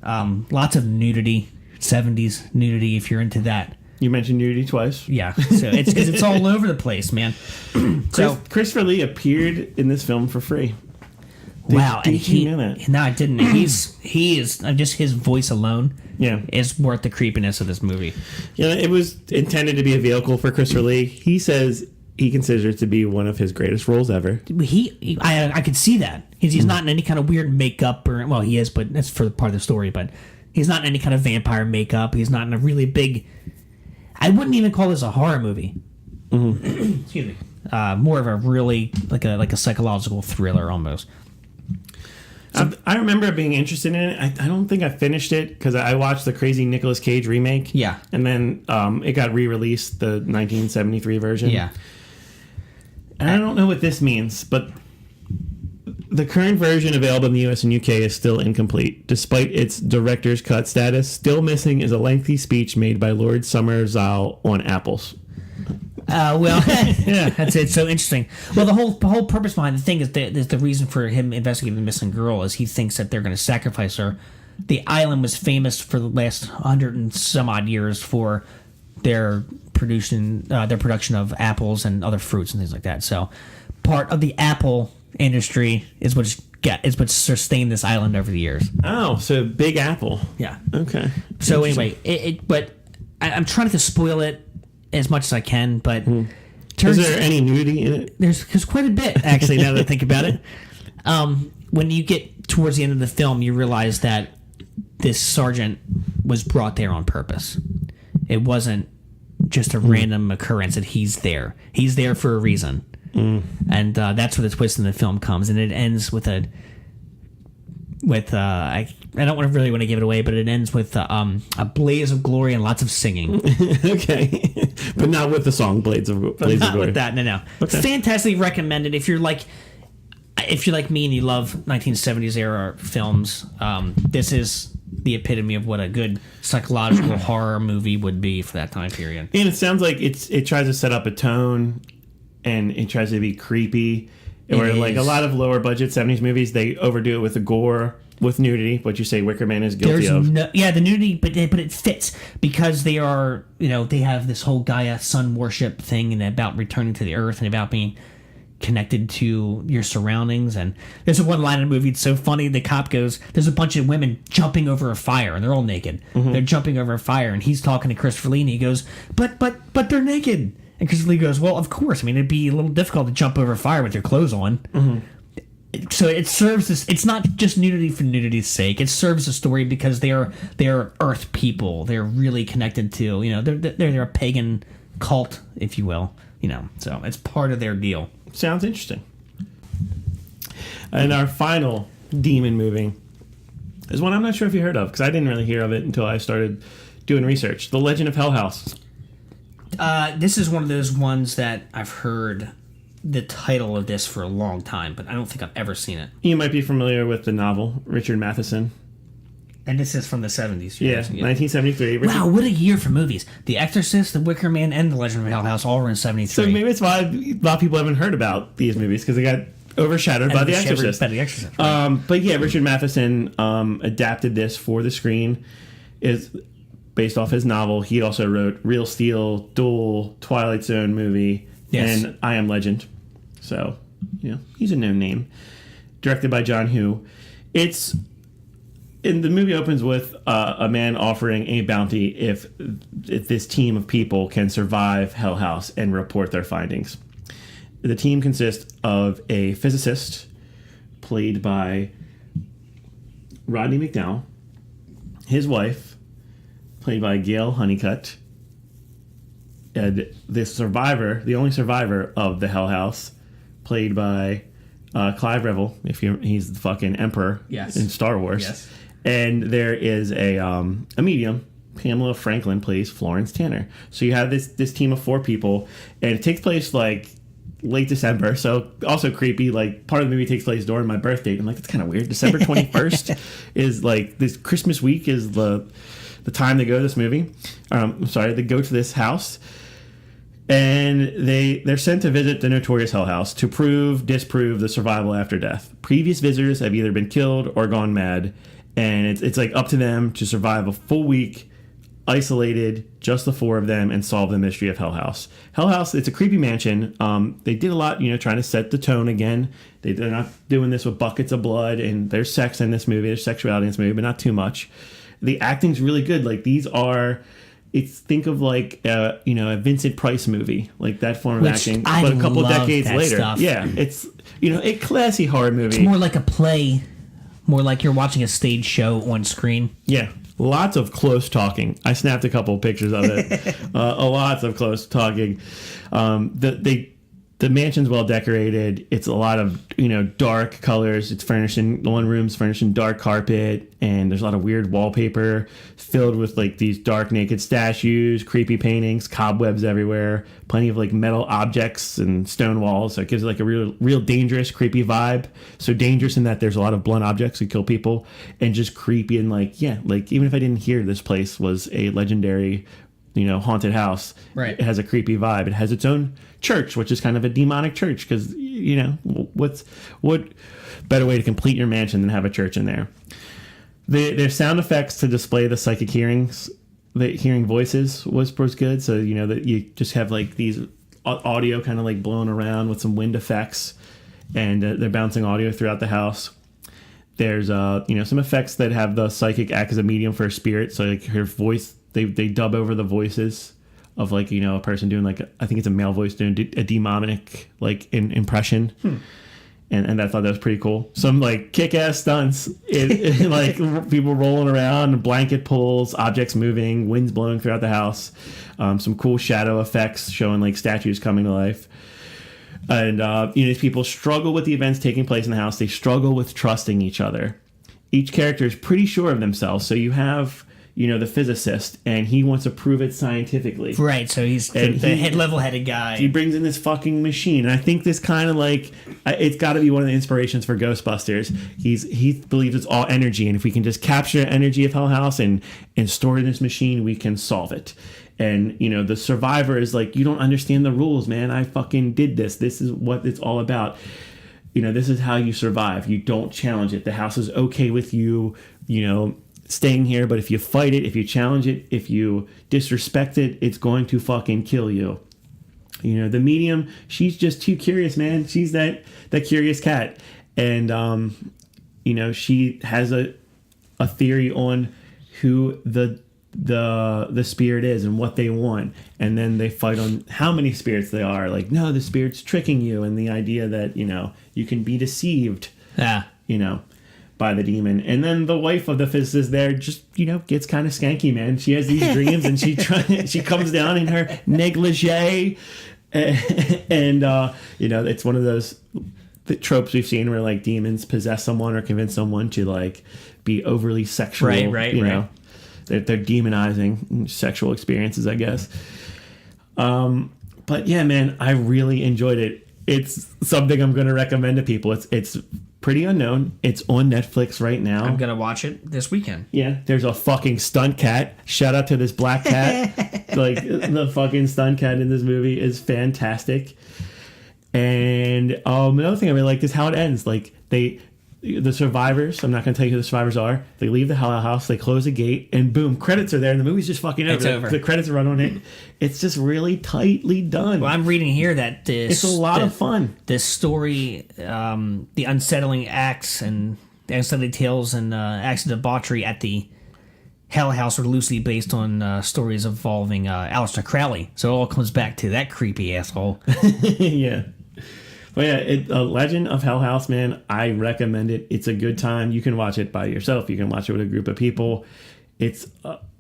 Lots of nudity, 70s nudity, if you're into that. You mentioned nudity twice. Yeah, so it's all over the place, man. So Christopher Lee appeared in this film for free. Did you know that? No, I didn't. He is just his voice alone. Yeah, is worth the creepiness of this movie. Yeah, it was intended to be a vehicle for Christopher Lee. He says he considers it to be one of his greatest roles ever. I could see that. He's not in any kind of weird makeup, or well, he is, but that's for part of the story. But he's not in any kind of vampire makeup. He's not in a really big. I wouldn't even call this a horror movie. Excuse me. More of a really like a psychological thriller almost. So, I remember being interested in it. I don't think I finished it because I watched the crazy Nicolas Cage remake. Yeah. And then it got re-released, the 1973 version. Yeah. And I don't know what this means, but the current version available in the US and UK is still incomplete. Despite its director's cut status, still missing is a lengthy speech made by Lord Summersisle on apples. Yeah, that's it. So interesting. Well, the whole purpose behind the thing is the reason for him investigating the missing girl is he thinks that they're going to sacrifice her. The island was famous for the last 100 and some odd years for their production of apples and other fruits and things like that. So part of the apple industry is what's sustained this island over the years. Oh, so Big Apple. Yeah. Okay. So anyway, but I'm trying to spoil it as much as I can, but Is there any nudity in it? There's quite a bit, actually, now that I think about it. When you get towards the end of the film, you realize that this sergeant was brought there on purpose. It wasn't just a random occurrence that he's there. He's there for a reason. And that's where the twist in the film comes. And it ends with I don't really want to give it away, but it ends with a blaze of glory and lots of singing. Okay. But not with the song Blades of Glory. Not with that, no. Okay. Fantastically recommended if you're like me and you love 1970s era films. This is the epitome of what a good psychological horror movie would be for that time period. And it sounds like it tries to set up a tone, and it tries to be creepy. Or like a lot of lower budget 70s movies, they overdo it with the gore, with nudity, what you say Wicker Man is guilty of. The nudity, but it fits because they are, they have this whole Gaia sun worship thing and about returning to the earth and about being connected to your surroundings. And there's one line in the movie, it's so funny, the cop goes, there's a bunch of women jumping over a fire and they're all naked. They're jumping over a fire and he's talking to Christopher Lee and he goes, but they're naked. And Christopher Lee goes, well, of course. I mean, it'd be a little difficult to jump over a fire with your clothes on. So it serves this. It's not just nudity for nudity's sake. It serves the story because they are Earth people. They're really connected to they're a pagan cult, if you will. So it's part of their deal. Sounds interesting. And our final demon movie is one I'm not sure if you heard of because I didn't really hear of it until I started doing research. The Legend of Hell House. This is one of those ones that I've heard the title of this for a long time, but I don't think I've ever seen it. You might be familiar with the novel, Richard Matheson. And this is from the 70s. Yeah, 1973. Wow, what a year for movies. The Exorcist, The Wicker Man, and The Legend of Hell House all were in 73. So maybe it's why a lot of people haven't heard about these movies, because they got overshadowed by The Exorcist. Right. But yeah, Richard Matheson adapted this for the screen. Is based off his novel. He also wrote Real Steel, Duel, Twilight Zone movie, and I Am Legend. So, he's a known name. Directed by John Hu. The movie opens with a man offering a bounty if this team of people can survive Hell House and report their findings. The team consists of a physicist, played by Rodney McDowall, his wife, played by Gail Honeycutt, and this survivor, the only survivor of the Hell House, played by Clive Revel. He's the fucking emperor in Star Wars. Yes. And there is a medium. Pamela Franklin plays Florence Tanner. So you have this team of 4 people, and it takes place like late December, so also creepy. Like part of the movie takes place during my birthday. I'm like, that's kind of weird. December 21st is like this Christmas week is the time they go to this movie. They go to this house, and they're sent to visit the notorious Hell House to disprove the survival after death. Previous visitors have either been killed or gone mad, and it's like up to them to survive a full week, isolated, just the 4 of them, and solve the mystery of Hell House. Hell House, it's a creepy mansion. They did a lot, trying to set the tone again. They're not doing this with buckets of blood, and there's sex in this movie, there's sexuality in this movie, but not too much. The acting's really good. Like think of like a Vincent Price movie, like that form of acting, but a couple decades later. Stuff. Yeah, it's a classy horror movie. It's more like a play, more like you're watching a stage show on screen. Yeah, lots of close talking. I snapped a couple of pictures of it. Lots of close talking. The mansion's well decorated. It's a lot of dark colors. It's furnished in one room's furnished in dark carpet, and there's a lot of weird wallpaper filled with like these dark naked statues, creepy paintings, cobwebs everywhere, plenty of like metal objects and stone walls. So it gives it like a real dangerous, creepy vibe. So dangerous in that there's a lot of blunt objects that kill people, and just creepy and like even if I didn't hear this place was a legendary haunted house. Right. It has a creepy vibe. It has its own church, which is kind of a demonic church because, what better way to complete your mansion than have a church in there? There's sound effects to display the psychic hearings the hearing voices was good. So, you know, that you just have like these audio kind of like blown around with some wind effects, and they're bouncing audio throughout the house. There's, you know, some effects that have the psychic act as a medium for a spirit. So like her voice, they dub over the voices of like, you know, a person doing like, I think it's a male voice doing a demonic like impression. And I thought that was pretty cool. Some like kick-ass stunts, like people rolling around, blanket pulls, objects moving, winds blowing throughout the house. Some cool shadow effects showing like statues coming to life. And you know, these people struggle with the events taking place in the house. They struggle with trusting each other. Each character is pretty sure of themselves. So you have, you know, the physicist, and he wants to prove it scientifically. Right, so he's the level-headed guy. He brings in this fucking machine, and I think this kind of like, it's got to be one of the inspirations for Ghostbusters. He believes it's all energy, and if we can just capture the energy of Hell House and store it in this machine, we can solve it. And, you know, the survivor is like, you don't understand the rules, man. I fucking did this. This is what it's all about. You know, this is how you survive. You don't challenge it. The house is okay with you, you know, staying here, but if you fight it, if you challenge it, if you disrespect it, it's going to fucking kill you. You know, the medium, she's just too curious, man. She's that curious cat. And you know, she has a theory on who the spirit is and what they want, and then they fight on how many spirits they are. Like, no, the spirit's tricking you, and the idea that, you know, you can be deceived, you know, by the demon. And then the wife of the physicist there just, you know, gets kind of skanky, man. She has these dreams, and she comes down in her negligee, and you know, it's one of those tropes we've seen where like demons possess someone or convince someone to like be overly sexual, right, you know. They're demonizing sexual experiences, I guess. But yeah, man, I really enjoyed it. It's something I'm going to recommend to people. It's pretty unknown. It's on Netflix right now. I'm going to watch it this weekend. Yeah, there's a fucking stunt cat. Shout out to this black cat. Like, the fucking stunt cat in this movie is fantastic. And another thing I really like is how it ends. Like, the survivors, I'm not going to tell you who the survivors are. They leave the Hell House, they close a gate, and boom, credits are there, and the movie's just fucking over. It's over. The credits run on it. It's just really tightly done. Well, I'm reading here that it's a lot of fun. This story, the unsettling acts and the unsettling tales and acts of debauchery at the Hell House are loosely based on stories involving Aleister Crowley. So it all comes back to that creepy asshole. Yeah. But yeah, Legend of Hell House, man, I recommend it. It's a good time. You can watch it by yourself. You can watch it with a group of people. It's,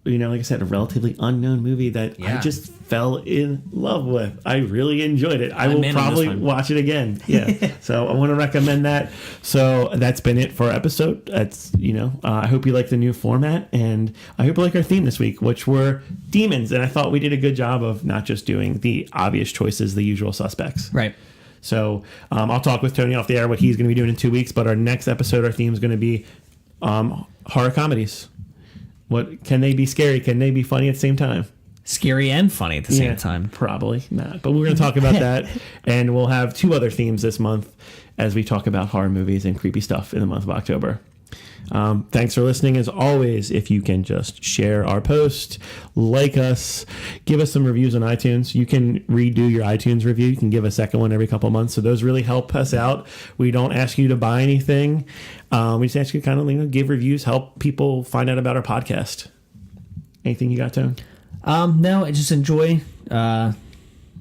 you know, like I said, a relatively unknown movie that I just fell in love with. I really enjoyed it. I will probably watch it again. Yeah. So I want to recommend that. So that's been it for our episode. That's, you know, I hope you like the new format, and I hope you like our theme this week, which were demons. And I thought we did a good job of not just doing the obvious choices, the usual suspects. Right. So I'll talk with Tony off the air what he's going to be doing in 2 weeks. But our next episode, our theme is going to be horror comedies. What can they be scary? Can they be funny at the same time? Scary and funny at the same time. Probably not. But we're going to talk about that. And we'll have 2 other themes this month as we talk about horror movies and creepy stuff in the month of October. Thanks for listening. As always, if you can just share our post, like us, give us some reviews on iTunes. You can redo your iTunes review. You can give a second one every couple of months. So those really help us out. We don't ask you to buy anything. We just ask you to kind of, you know, give reviews, help people find out about our podcast. Anything you got, Tone? No, I just enjoy the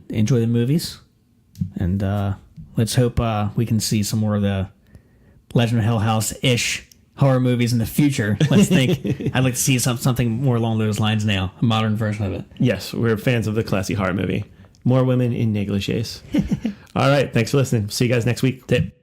movies, and let's hope we can see some more of the Legend of Hell House-ish horror movies in the future. Let's think. I'd like to see something more along those lines now, a modern version of it. Yes, we're fans of the classy horror movie. More women in negligees. All right, thanks for listening. See you guys next week. Tip.